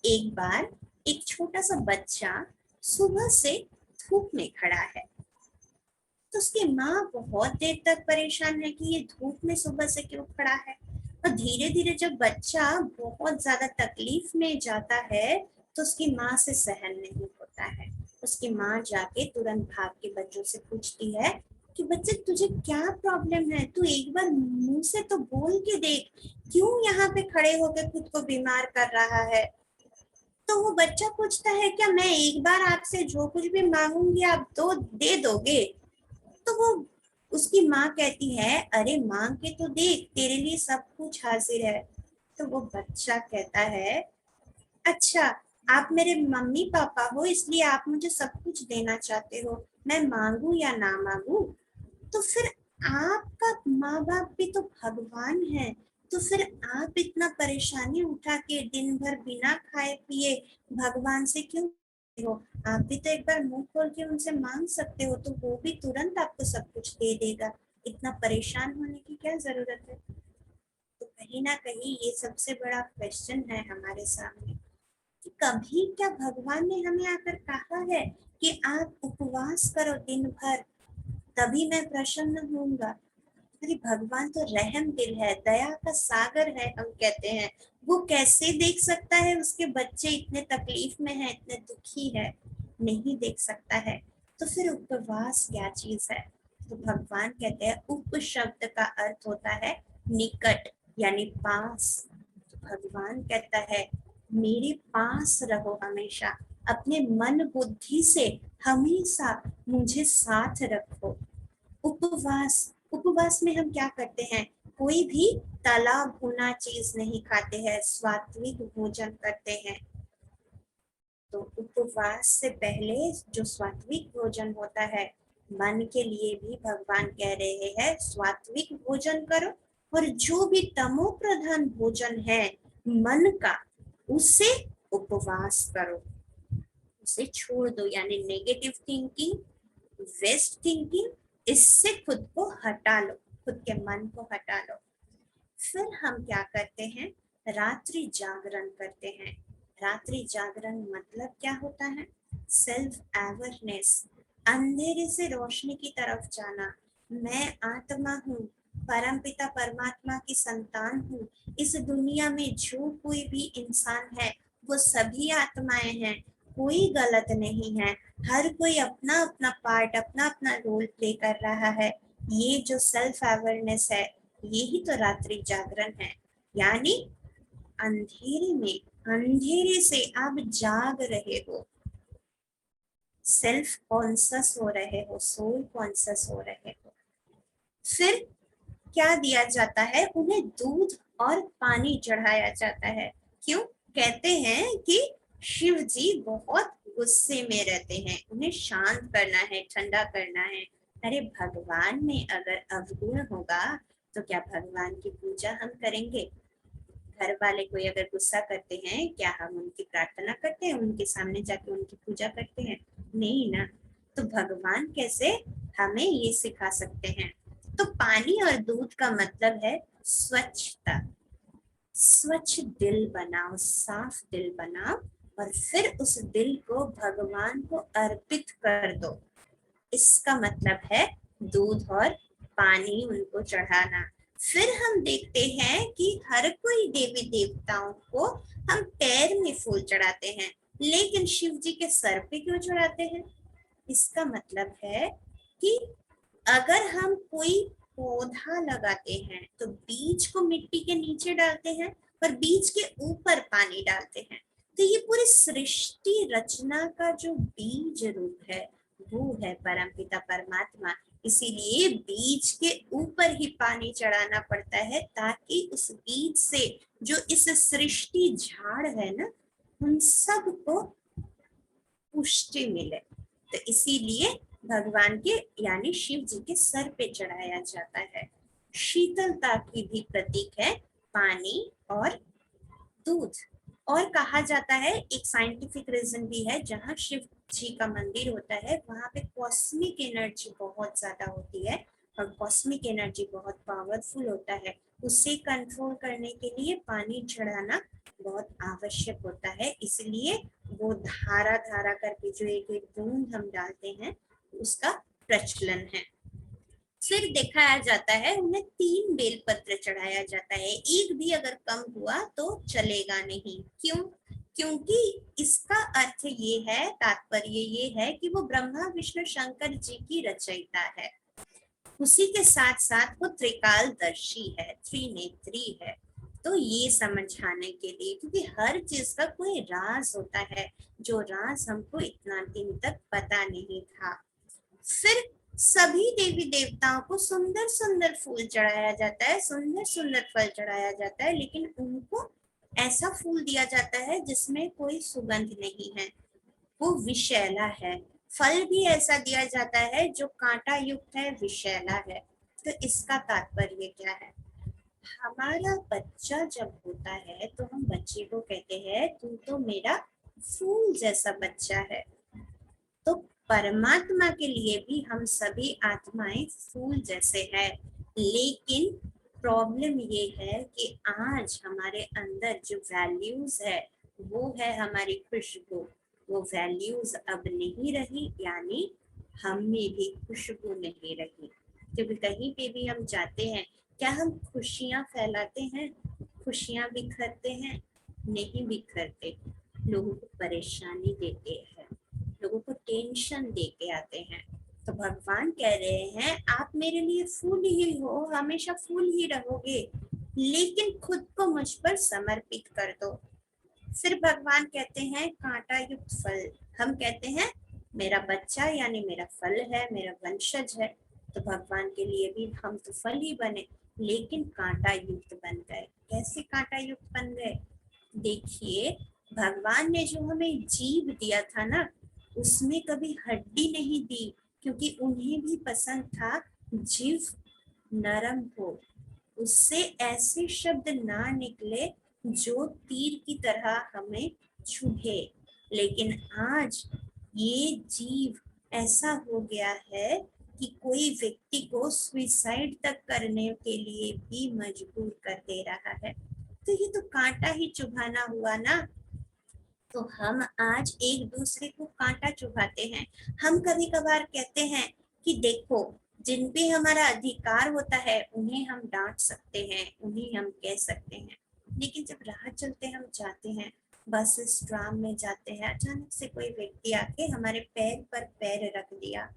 एक बार एक छोटा सा बच्चा सुबह से धूप में खड़ा है, तो उसकी माँ बहुत देर तक परेशान है कि ये धूप में सुबह से क्यों खड़ा है। और धीरे धीरे जब बच्चा बहुत ज्यादा तकलीफ में जाता है, तो उसकी माँ से सहन नहीं होता है। उसकी माँ जाके तुरंत भाग के बच्चों से पूछती है कि बच्चे तुझे क्या प्रॉब्लम है, तू एक बार मुंह से तो बोल के देख, क्यों यहाँ पे खड़े होकर खुद को बीमार कर रहा है। तो वो बच्चा पूछता है क्या मैं एक बार आपसे जो कुछ भी मांगूंगी आप तो दे दोगे। तो वो उसकी माँ कहती है अरे मांग के तो देख, तेरे लिए सब कुछ हाजिर है। तो वो बच्चा कहता है अच्छा, आप मेरे मम्मी पापा हो इसलिए आप मुझे सब कुछ देना चाहते हो, मैं मांगू या ना मांगू। तो फिर आपका माँ बाप भी तो भगवान है, तो फिर आप इतना परेशानी उठा के दिन भर बिना खाए पिए भगवान से क्यों हो। आप भी तो एक बार मुंह खोल के उनसे मांग सकते हो, तो वो भी तुरंत आपको सब कुछ दे देगा। इतना परेशान होने की क्या जरूरत है। तो कहीं ना कहीं ये सबसे बड़ा क्वेश्चन है हमारे सामने कि कभी क्या भगवान ने हमें आकर कहा है कि आप उपवास करो दिन भर, तभी मैं प्रसन्न होऊंगा। अरे भगवान तो रहम दिल है, दया का सागर है। हम कहते हैं वो कैसे देख सकता है उसके बच्चे इतने तकलीफ में है, इतने दुखी है, नहीं देख सकता है। तो फिर उपवास क्या चीज है। तो भगवान कहते हैं उप शब्द का अर्थ होता है निकट यानी पास। तो भगवान कहता है मेरे पास रहो हमेशा, अपने मन बुद्धि से हमेशा मुझे साथ रखो। उपवास, उपवास में हम क्या करते हैं, कोई भी तला भुना चीज नहीं खाते हैं, सात्विक भोजन करते हैं। तो उपवास से पहले जो सात्विक भोजन होता है, मन के लिए भी भगवान कह रहे हैं सात्विक भोजन करो। और जो भी तमो प्रधान भोजन है मन का, उससे उपवास करो, उसे छोड़ दो। यानी नेगेटिव थिंकिंग, वेस्ट थिंकिंग, इससे खुद को हटा लो, खुद के मन को हटा लो। फिर हम क्या करते हैं, रात्रि जागरण करते हैं। रात्रि जागरण मतलब क्या होता है, सेल्फ अवेयरनेस, अंधेरे से रोशनी की तरफ जाना। मैं आत्मा हूँ, परमपिता परमात्मा की संतान हूँ। इस दुनिया में जो कोई भी इंसान है वो सभी आत्माएं हैं, कोई गलत नहीं है। हर कोई अपना अपना पार्ट, अपना अपना रोल प्ले कर रहा है। ये जो सेल्फ अवेयरनेस है, यही तो रात्रि जागरण है। यानी अंधेरे में, अंधेरे से आप जाग रहे हो, सेल्फ कॉन्शियस हो रहे हो, सोल कॉन्शियस हो रहे हो। फिर क्या दिया जाता है, उन्हें दूध और पानी चढ़ाया जाता है। क्यों, कहते हैं कि शिव जी बहुत गुस्से में रहते हैं, उन्हें शांत करना है, ठंडा करना है। अरे भगवान में अगर अवगुण होगा तो क्या भगवान की पूजा हम करेंगे। घर वाले कोई अगर गुस्सा करते हैं, क्या हम उनकी प्रार्थना करते हैं, उनके सामने जाके उनकी पूजा करते हैं, नहीं ना। तो भगवान कैसे हमें ये सिखा सकते हैं। तो पानी और दूध का मतलब है स्वच्छता। स्वच्छ दिल बनाओ, साफ दिल बनाओ, और फिर उस दिल को भगवान को अर्पित कर दो। इसका मतलब है दूध और पानी उनको चढ़ाना। फिर हम देखते हैं कि हर कोई देवी देवताओं को हम पैर में फूल चढ़ाते हैं, लेकिन शिव जी के सर पे क्यों चढ़ाते हैं? इसका मतलब है कि अगर हम कोई पौधा लगाते हैं तो बीज को मिट्टी के नीचे डालते हैं और बीज के ऊपर पानी डालते हैं। तो ये पूरी सृष्टि रचना का जो बीज रूप है वो है परमपिता परमात्मा। इसीलिए बीज के ऊपर ही पानी चढ़ाना पड़ता है ताकि उस बीज से जो इस सृष्टि झाड़ है ना, उन सब को पुष्टि मिले। तो इसीलिए भगवान के यानी शिव जी के सर पे चढ़ाया जाता है। शीतलता की भी प्रतीक है पानी और दूध। और कहा जाता है, एक साइंटिफिक रीजन भी है, जहाँ शिव जी का मंदिर होता है वहां पे कॉस्मिक एनर्जी बहुत ज्यादा होती है और कॉस्मिक एनर्जी बहुत पावरफुल होता है। उसे कंट्रोल करने के लिए पानी चढ़ाना बहुत आवश्यक होता है। इसलिए वो धारा धारा करके जो एक एक बूंद हम डालते हैं उसका प्रचलन है। फिर दिखाया जाता है उन्हें 3 बेलपत्र चढ़ाया जाता है, एक भी अगर कम हुआ तो चलेगा नहीं। क्यों? क्योंकि इसका अर्थ ये है, तात्पर्य ये है कि वो ब्रह्मा विष्णु शंकर जी की रचयिता है। उसी के साथ साथ वो त्रिकालदर्शी है, त्रिनेत्री है। तो ये समझाने के लिए, क्योंकि हर चीज का कोई राज होता है जो राज हमको इतना दिन तक पता नहीं था। फिर सभी देवी देवताओं को सुंदर सुंदर फूल चढ़ाया जाता है, सुंदर सुंदर फल चढ़ाया जाता है, लेकिन उनको ऐसा फूल दिया जाता है जिसमें कोई सुगंध नहीं है, वो विषैला है। फल भी ऐसा दिया जाता है जो कांटा युक्त है, विषैला है। तो इसका तात्पर्य क्या है? हमारा बच्चा जब होता है तो हम बच्चे को कहते हैं तू तो मेरा फूल जैसा बच्चा है। तो परमात्मा के लिए भी हम सभी आत्माएं फूल जैसे हैं। लेकिन प्रॉब्लम ये है कि आज हमारे अंदर जो वैल्यूज है वो है हमारी खुशबू। वो वैल्यूज अब नहीं रही, यानी हम में भी खुशबू नहीं रही। क्योंकि कहीं पे भी हम जाते हैं, क्या हम खुशियां फैलाते हैं, खुशियां बिखरते हैं? नहीं बिखरते, लोगों को परेशानी देते हैं, लोगों को टेंशन दे के आते हैं। तो भगवान कह रहे हैं आप मेरे लिए फूल ही हो, हमेशा फूल ही रहोगे, लेकिन खुद को मुझ पर समर्पित कर दो। फिर भगवान कहते हैं कांटा युक्त फल। हम कहते हैं मेरा बच्चा यानी मेरा फल है, मेरा वंशज है। तो भगवान के लिए भी हम तो फल ही बने, लेकिन कांटा युक्त बन गए। कैसे कांटा युक्त बन गए? देखिए, भगवान ने जो हमें जीभ दिया था ना, उसमें कभी हड्डी नहीं दी, क्योंकि उन्हें भी पसंद था जीभ नरम हो, उससे ऐसे शब्द ना निकले जो तीर की तरह हमें चुभे। लेकिन आज ये जीव ऐसा हो गया है कि कोई व्यक्ति को सुसाइड तक करने के लिए भी मजबूर कर दे रहा है। तो ये तो कांटा ही चुभाना हुआ ना। तो हम आज एक दूसरे को कांटा चुभाते हैं। हम कभी कभार कहते हैं कि देखो, जिन पे हमारा अधिकार होता है उन्हें हम डांट सकते हैं, उन्हें हम कह सकते हैं, लेकिन जब राह चलते हम जाते हैं, बस ट्राम में जाते हैं, अचानक से कोई व्यक्ति आके हमारे पैर पर पैर रख दिया,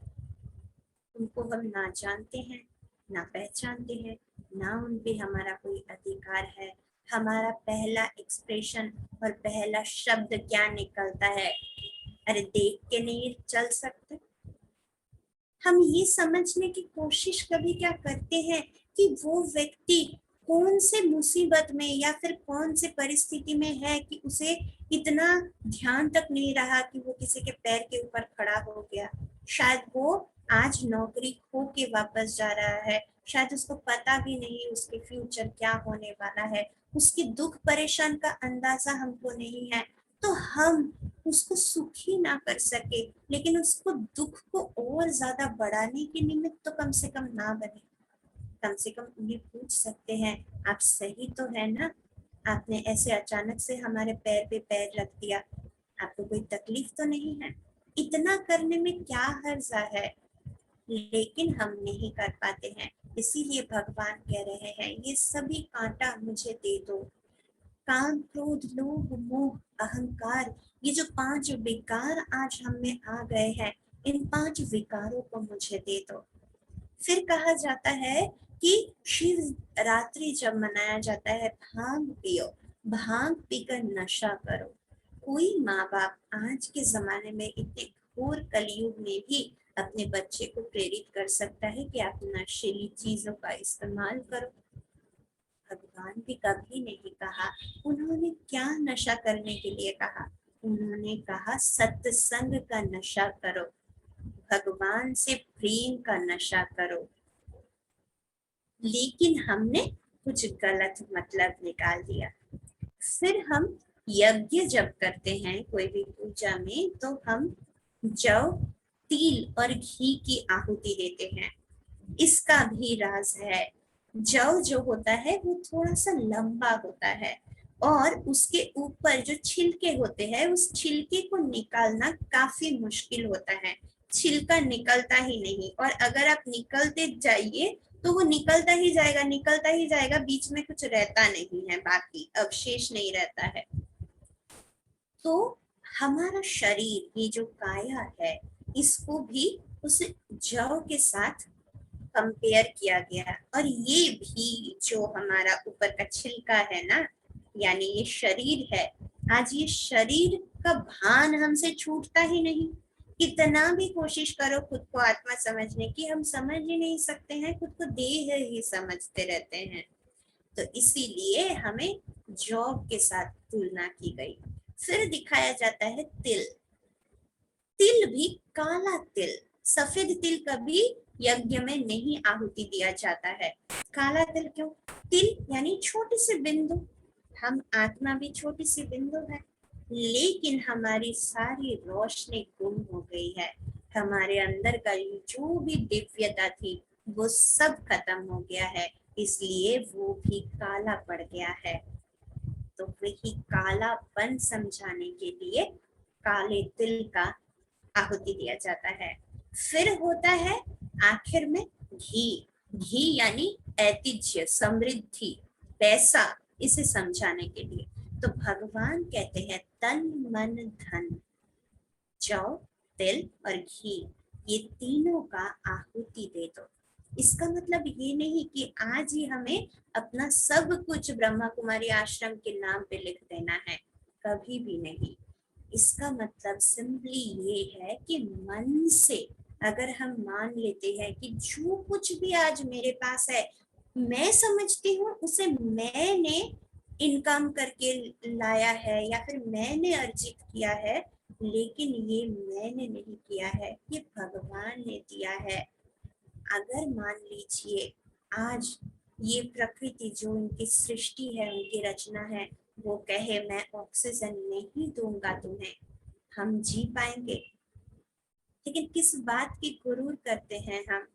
उनको हम ना जानते हैं ना पहचानते हैं, ना उन पे हमारा कोई अधिकार है। हमारा पहला एक्सप्रेशन और पहला शब्द क्या निकलता है? अरे देख के नहीं चल सकते। हम ये समझने की कोशिश कभी क्या करते हैं कि वो व्यक्ति कौन से मुसीबत में या फिर कौन से परिस्थिति में है कि उसे इतना ध्यान तक नहीं रहा कि वो किसी के पैर के ऊपर खड़ा हो गया। शायद वो आज नौकरी खो के वापस जा रहा है, शायद उसको पता भी नहीं उसके फ्यूचर क्या होने वाला है, उसके दुख परेशान का अंदाजा हमको नहीं है। तो हम उसको सुखी ना कर सके, लेकिन उसको दुख को और ज्यादा बढ़ाने के निमित्त तो कम से कम ना बने। कम से कम उन्हें पूछ सकते हैं आप सही तो है ना? आपने ऐसे अचानक से हमारे पैर पे पैर रख दिया, आपको कोई तकलीफ तो नहीं है? इतना करने में क्या हर्जा है? लेकिन हम नहीं कर पाते हैं। इसीलिए भगवान कह रहे हैं ये सभी कांटा मुझे दे दो। काम, क्रोध, लोभ, मोह, अहंकार, ये जो 5 विकार आज हम में आ गए हैं, इन 5 विकारों को मुझे दे दो। फिर कहा जाता है कि शिव रात्रि जब मनाया जाता है, भांग पियो, भांग पीकर नशा करो। कोई माँ बाप आज के जमाने में इतने घोर कलयुग में भी अपने बच्चे को प्रेरित कर सकता है कि आप नशीली चीजों का इस्तेमाल करो? भगवान भी कभी नहीं कहा। उन्होंने क्या नशा करने के लिए कहा? उन्होंने कहा सत्संग का नशा करो, भगवान से प्रेम का नशा करो। लेकिन हमने कुछ गलत मतलब निकाल दिया। फिर हम यज्ञ जब करते हैं कोई भी पूजा में, तो हम जौ, तिल और घी की आहुति देते हैं। इसका भी राज है। जौ जो होता है वो थोड़ा सा लंबा होता है, और उसके ऊपर जो छिलके होते हैं, उस छिलके को निकालना काफी मुश्किल होता है। छिलका निकलता ही नहीं, और अगर आप निकलते जाइए तो वो निकलता ही जाएगा, निकलता ही जाएगा, बीच में कुछ रहता नहीं है, बाकी अवशेष नहीं रहता है। तो हमारा शरीर, ये जो काया है, इसको भी उस जौ के साथ कंपेयर किया गया। और ये भी जो हमारा ऊपर का छिलका है ना, यानी ये शरीर है, आज ये शरीर का भान हमसे छूटता ही नहीं। कितना भी कोशिश करो खुद को आत्मा समझने की, हम समझ ही नहीं सकते हैं, खुद को देह ही समझते रहते हैं। तो इसीलिए हमें जॉब के साथ तुलना की गई। फिर दिखाया जाता है तिल। तिल भी काला तिल, सफेद तिल कभी यज्ञ में नहीं आहुति दिया जाता है। काला तिल क्यों? तिल यानी छोटी सी बिंदु। हम आत्मा भी छोटी सी बिंदु है, लेकिन हमारी सारी रोशनी गुम हो गई है। हमारे अंदर का जो भी दिव्यता थी वो सब खत्म हो गया है, इसलिए वो भी काला पड़ गया है। तो वही कालापन समझाने के लिए काले तिल का आहुति दिया जाता है। फिर होता है आखिर में घी। घी यानी ऐतिह्य, समृद्धि, पैसा, इसे समझाने के लिए। तो भगवान कहते हैं तन मन धन, जौ, तिल और घी, ये तीनों का आहुति दे दो। इसका मतलब ये नहीं कि आज ही हमें अपना सब कुछ ब्रह्मा कुमारी आश्रम के नाम पे लिख देना है, कभी भी नहीं। इसका मतलब सिंपली ये है कि मन से अगर हम मान लेते हैं कि जो कुछ भी आज मेरे पास है, मैं समझती हूँ उसे मैंने इनकम करके लाया है या फिर मैंने अर्जित किया है, लेकिन ये मैंने नहीं किया है, ये भगवान ने दिया है। अगर मान लीजिए आज ये प्रकृति जो उनकी सृष्टि है, उनकी रचना है, वो कहे मैं ऑक्सीजन नहीं दूंगा तुम्हें, हम जी पाएंगे? लेकिन किस बात की गुरूर करते हैं हम?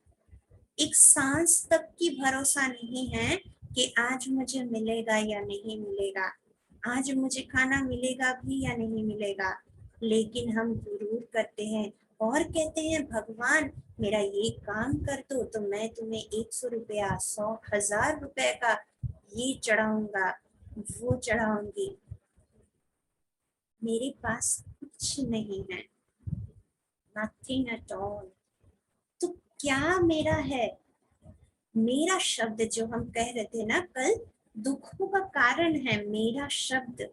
एक सांस तक की भरोसा नहीं है कि आज मुझे मिलेगा या नहीं मिलेगा, आज मुझे खाना मिलेगा भी या नहीं मिलेगा। लेकिन हम गुरूर करते हैं और कहते हैं भगवान मेरा ये काम कर दो तो मैं तुम्हें 100 रुपया, 100,000 रुपए का ये चढ़ाऊंगा, वो चढ़ाऊंगी। मेरे पास कुछ नहीं है, नथिंग एट ऑल। तो क्या मेरा है? मेरा शब्द जो हम कह रहे थे ना कल, दुखों का कारण है मेरा शब्द,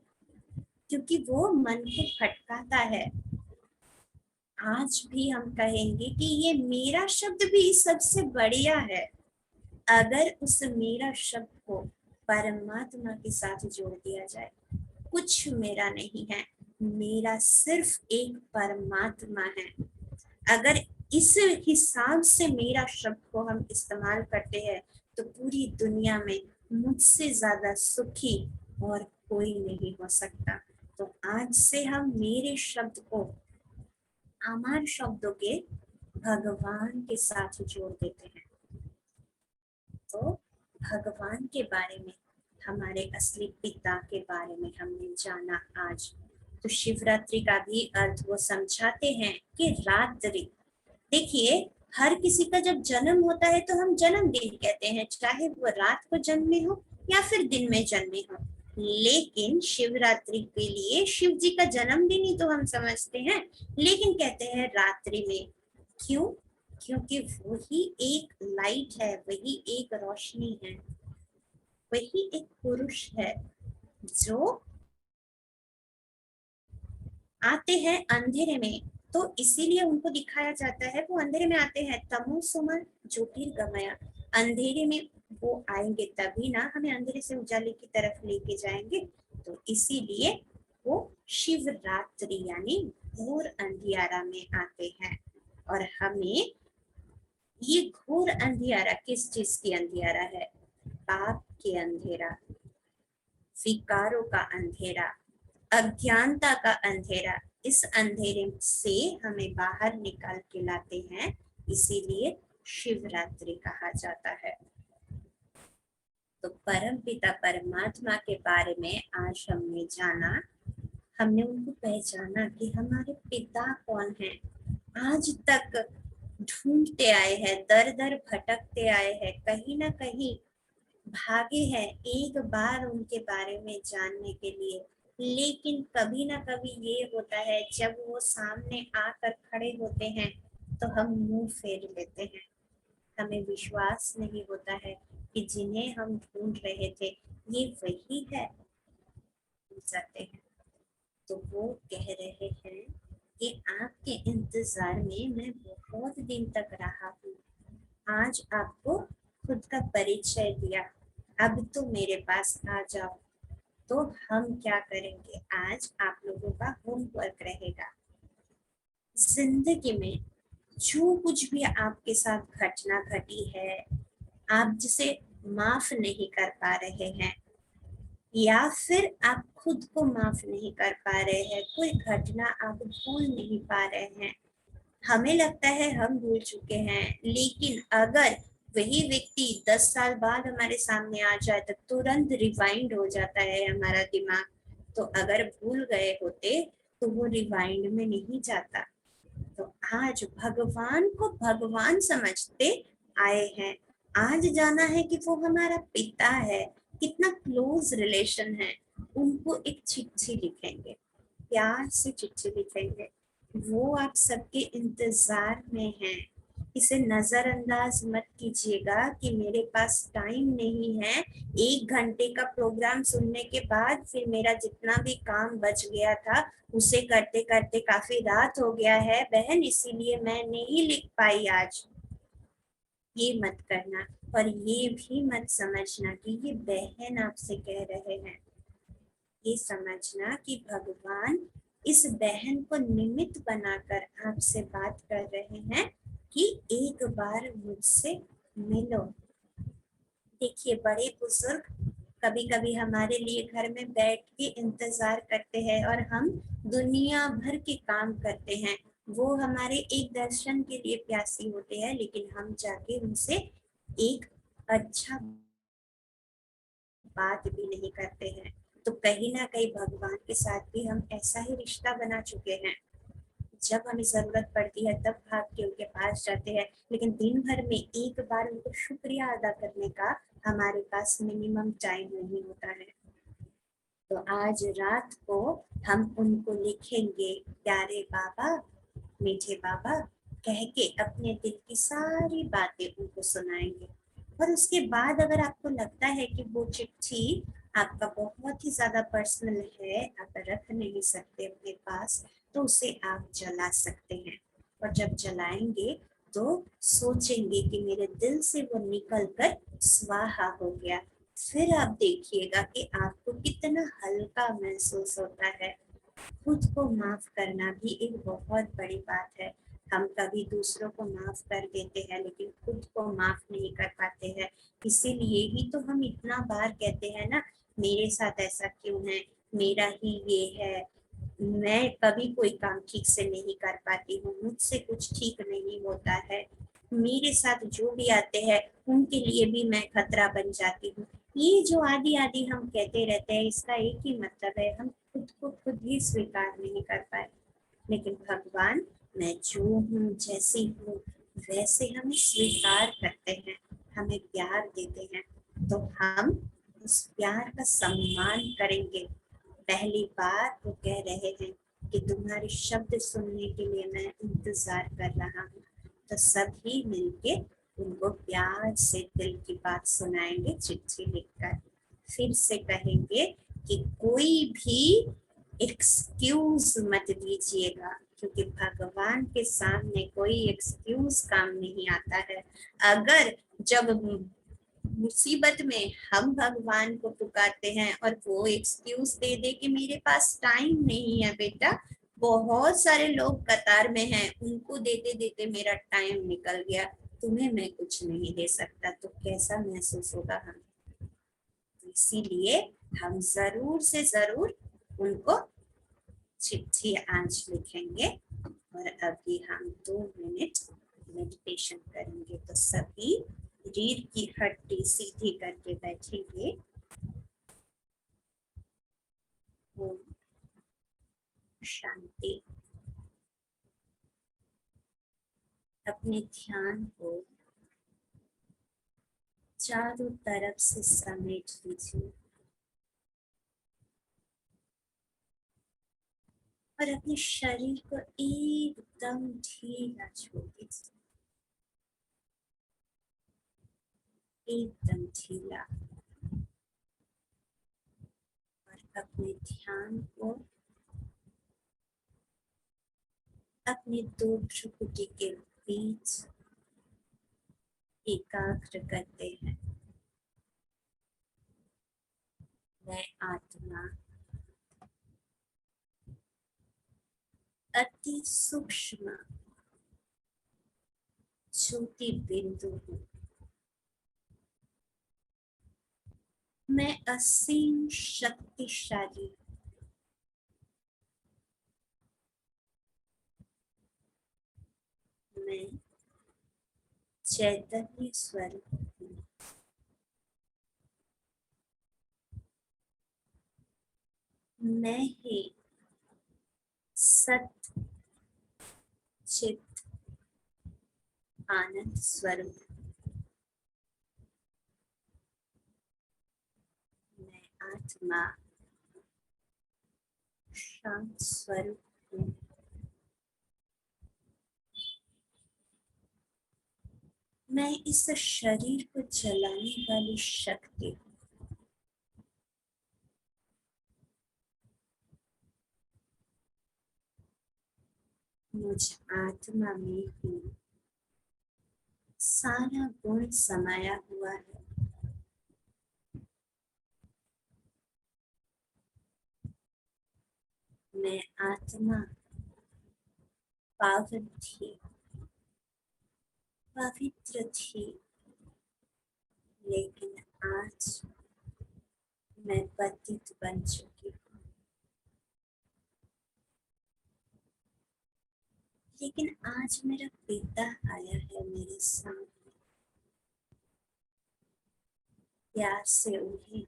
क्योंकि वो मन को भटकाता है। आज भी हम कहेंगे कि ये मेरा शब्द भी सबसे बढ़िया है। अगर उस मेरा शब्द को परमात्मा के साथ जोड़ दिया जाए, कुछ मेरा नहीं है, मेरा सिर्फ एक परमात्मा है। अगर इस हिसाब से मेरा शब्द को हम इस्तेमाल करते हैं तो पूरी दुनिया में मुझसे ज्यादा सुखी और कोई नहीं हो सकता। तो आज से हम मेरे शब्द को अमर शब्दों के भगवान के साथ जोड़ देते हैं। तो भगवान के बारे में, हमारे असली पिता के बारे में हमने जाना आज। तो शिवरात्रि का भी अर्थ वो समझाते हैं कि रात्रि, देखिए हर किसी का जब जन्म होता है तो हम जन्मदिन कहते हैं, चाहे वो रात को जन्मे हो या फिर दिन में जन्मे हो। लेकिन शिवरात्रि के लिए शिव जी का जन्मदिन ही तो हम समझते हैं, लेकिन कहते हैं रात्रि में। क्यों? क्योंकि वही एक लाइट है, वही एक रोशनी है, वही एक पुरुष है जो आते हैं अंधेरे में। तो इसीलिए उनको दिखाया जाता है, वो अंधेरे में आते हैं। तमोसुमा ज्योतिर्गमय, अंधेरे में वो आएंगे तभी ना हमें अंधेरे से उजाले की तरफ लेके जाएंगे। तो इसीलिए वो शिवरात्रि यानी घोर अंधियारा में आते हैं। और हमें ये घोर अंधियारा किस चीज की अंधियारा है? पाप के अंधेरा, विकारों का अंधेरा, अज्ञानता का अंधेरा। इस अंधेरे से हमें बाहर निकाल के लाते हैं, इसीलिए शिवरात्रि कहा जाता है। तो परम पिता परमात्मा के बारे में आज हमने जाना, हमने उनको पहचाना कि हमारे पिता कौन हैं। आज तक ढूंढते आए हैं, दर दर भटकते आए हैं, कहीं ना कहीं भागे हैं एक बार उनके बारे में जानने के लिए। लेकिन कभी ना कभी ये होता है, जब वो सामने आकर खड़े होते हैं तो हम मुंह फेर लेते हैं। हमें विश्वास नहीं होता है कि जिन्हें हम ढूंढ रहे थे ये वही है। जाते हैं तो वो कह रहे हैं कि आपके इंतजार में मैं बहुत दिन तक रहा हूँ, आज आपको खुद का परिचय दिया, अब तो मेरे पास आ जाओ। तो हम क्या करेंगे, आज आप लोगों का होमवर्क रहेगा। जिंदगी में जो कुछ भी आपके साथ घटना घटी है, आप जिसे माफ नहीं कर पा रहे हैं या फिर आप खुद को माफ नहीं कर पा रहे हैं, कोई घटना आप भूल नहीं पा रहे हैं, हमें लगता है हम भूल चुके हैं, लेकिन अगर वही व्यक्ति 10 साल बाद हमारे सामने आ जाए तो तुरंत रिवाइंड हो जाता है हमारा दिमाग। तो अगर भूल गए होते तो वो रिवाइंड में नहीं जाता। तो आज भगवान को भगवान समझते आए हैं, आज जाना है कि वो हमारा पिता है, कितना क्लोज रिलेशन है। उनको एक चिट्ठी लिखेंगे, प्यार से चिट्ठी लिखेंगे, वो आप सबके इंतजार में हैं। इसे नजरअंदाज मत कीजिएगा कि मेरे पास टाइम नहीं है, 1 घंटे का प्रोग्राम सुनने के बाद फिर मेरा जितना भी काम बच गया था उसे करते करते काफी रात हो गया है बहन, इसीलिए मैं नहीं लिख पाई आज। ये मत करना। और ये भी मत समझना कि ये बहन आपसे कह रहे हैं, ये समझना कि भगवान इस बहन को निमित्त बनाकर आपसे बात कर रहे हैं कि एक बार मुझसे मिलो। देखिए, बड़े बुजुर्ग कभी कभी हमारे लिए घर में बैठ के इंतजार करते हैं और हम दुनिया भर के काम करते हैं, वो हमारे एक दर्शन के लिए प्यासी होते हैं, लेकिन हम जाके उनसे एक अच्छा बात भी नहीं करते हैं। तो कहीं ना कहीं भगवान के साथ भी हम ऐसा ही रिश्ता बना चुके हैं, जब हमें जरूरत पड़ती है तब भाग के उनके पास जाते हैं, लेकिन दिन भर में एक बार उनको शुक्रिया अदा करने का हमारे पास मिनिमम टाइम नहीं होता है। तो आज रात को हम उनको लिखेंगे, प्यारे बाबा, मीठे बाबा, कह के अपने दिल की सारी बातें उनको सुनाएंगे। और उसके बाद अगर आपको लगता है कि वो चिट्ठी आपका बहुत ही ज्यादा पर्सनल है, आप रख नहीं सकते अपने पास, तो उसे आप जला सकते हैं। और जब जलाएंगे तो सोचेंगे कि मेरे दिल से वो निकल कर स्वाहा हो गया। फिर आप देखिएगा कि आपको कितना हल्का महसूस होता है। खुद को माफ करना भी एक बहुत बड़ी बात है। हम कभी दूसरों को माफ कर देते हैं लेकिन खुद को माफ नहीं कर पाते हैं। इसीलिए ही तो हम इतना बार कहते हैं ना, मेरे साथ ऐसा क्यों है, मेरा ही ये है, मैं कभी कोई काम ठीक से नहीं कर पाती हूँ, मुझसे कुछ ठीक नहीं होता है, मेरे साथ जो भी आते हैं उनके लिए भी मैं खतरा बन जाती हूँ। ये जो आदि आदि हम कहते रहते हैं, इसका एक ही मतलब है, हम खुद को खुद ही स्वीकार नहीं कर पाए। लेकिन भगवान, मैं जो हूँ, जैसी हूँ, वैसे हमें स्वीकार करते हैं, हमें प्यार देते हैं, तो हम उस प्यार का सम्मान करेंगे। पहली बार वो कह रहे हैं कि तुम्हारे शब्द सुनने के लिए मैं इंतजार कर रहा हूँ, तो सभी मिलके उनको प्यार से दिल की बात सुनाएंगे चिट्ठी लिखकर। फिर से कहेंगे कि कोई भी एक्सक्यूज मत दीजिएगा, क्योंकि भगवान के सामने कोई एक्सक्यूज काम नहीं आता है। अगर जब मुसीबत में हम भगवान को पुकारते हैं और वो एक्सक्यूज दे दे कि मेरे पास टाइम नहीं है बेटा, बहुत सारे लोग कतार में हैं, उनको देते देते मेरा टाइम निकल गया, तुम्हें मैं कुछ नहीं दे सकता, तो कैसा महसूस होगा हम। इसीलिए हम जरूर से जरूर उनको चिट्ठी आज लिखेंगे। और अभी हम 2 मिनट मेडिटेशन करेंगे, तो सभी रीढ़ की हड्डी सीधी करके बैठेंगे। ओम शांति। अपने ध्यान को चारों तरफ से समेट लीजिए और अपने शरीर को एकदम ढीला छोड़ दीजिए, एकदम ढीला। और अपने ध्यान को अपने दो भ्रुकुटी के बीच एकाग्र करते हैं। मैं आत्मा अति सूक्ष्म ज्योति बिंदु हूँ। मैं असीम शक्तिशाली मैं चैतन्य स्वरूप हूँ। मैं ही सत चित आनंद स्वरूप। मैं आत्मा शांत स्वरूप हूँ। मैं इस शरीर को जलाने वाली शक्ति हूँ। मुझ आत्मा में ही सारा गुण समाया हुआ है। मैं आत्मा पावन थी, पवित्र थी, लेकिन आज मैं पतित बन चुकी हूँ। लेकिन आज मेरा पिता आया है मेरे सामने। प्यार से उन्हें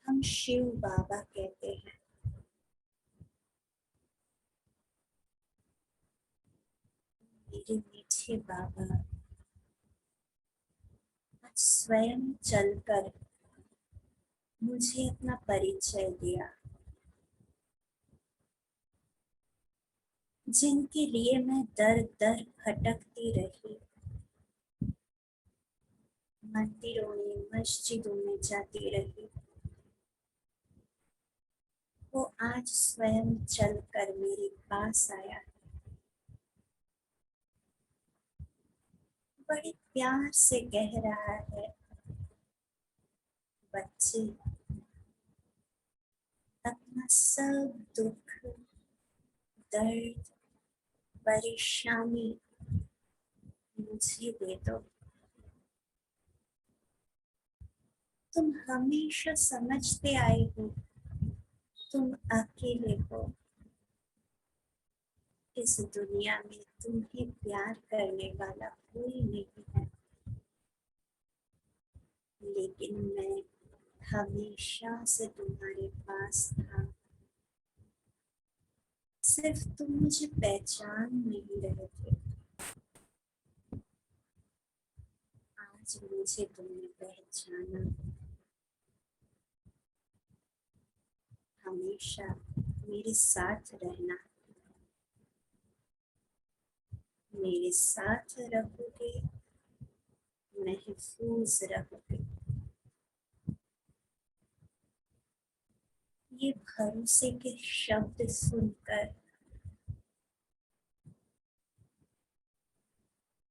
हम शिव बाबा कहते हैं। मेरे मीठे बाबा आज स्वयं चलकर मुझे अपना परिचय दिया, जिनके लिए मैं दर दर भटकती रही, मंदिरों में मस्जिदों में जाती रही, वो आज स्वयं चलकर मेरे पास आया। बड़े प्यार से कह रहा है, बच्चे अपना सब दुख दर्द परेशानी मुझे दे दो। तुम हमेशा समझते आए हो, तुम अकेले हो। इस दुनिया में तुम्हें प्यार करने वाला कोई नहीं है, लेकिन मैं हमेशा से तुम्हारे पास था। सिर्फ तुम मुझे पहचान नहीं रहे थे। आज मुझे तुमने पहचाना, हमेशा मेरे साथ रहना, मेरे साथ रहोगे, महफूज रहोगे। ये भरोसे के शब्द सुनकर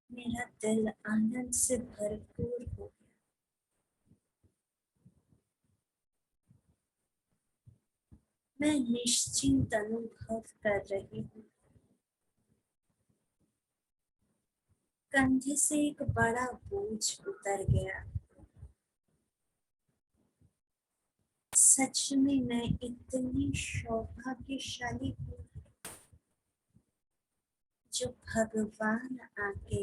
मेरा दिल आनंद से भरपूर हो गया। मैं निश्चिंत अनुभव कर रही हूँ। कंधे से एक बड़ा बोझ उतर गया। सच में मैं इतनी सौभाग्यशाली हूँ जो भगवान आके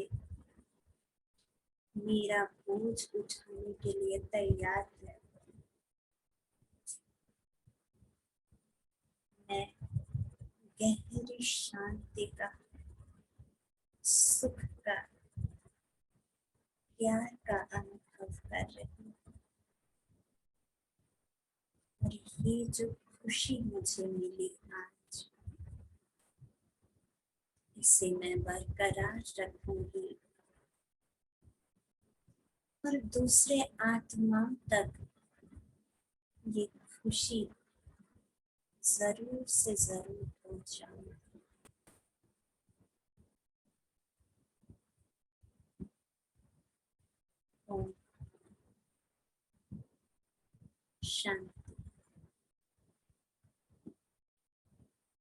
मेरा बोझ उठाने के लिए तैयार है। मैं गहरी शांति का, सुख का, प्यार का अनुभव कर रही हूँ। और ये जो खुशी मुझे मिली आज, इसे मैं बरकरार रखूंगी और दूसरे आत्माओं तक ये खुशी जरूर से जरूर पहुंचाऊंगी। ओम शांति।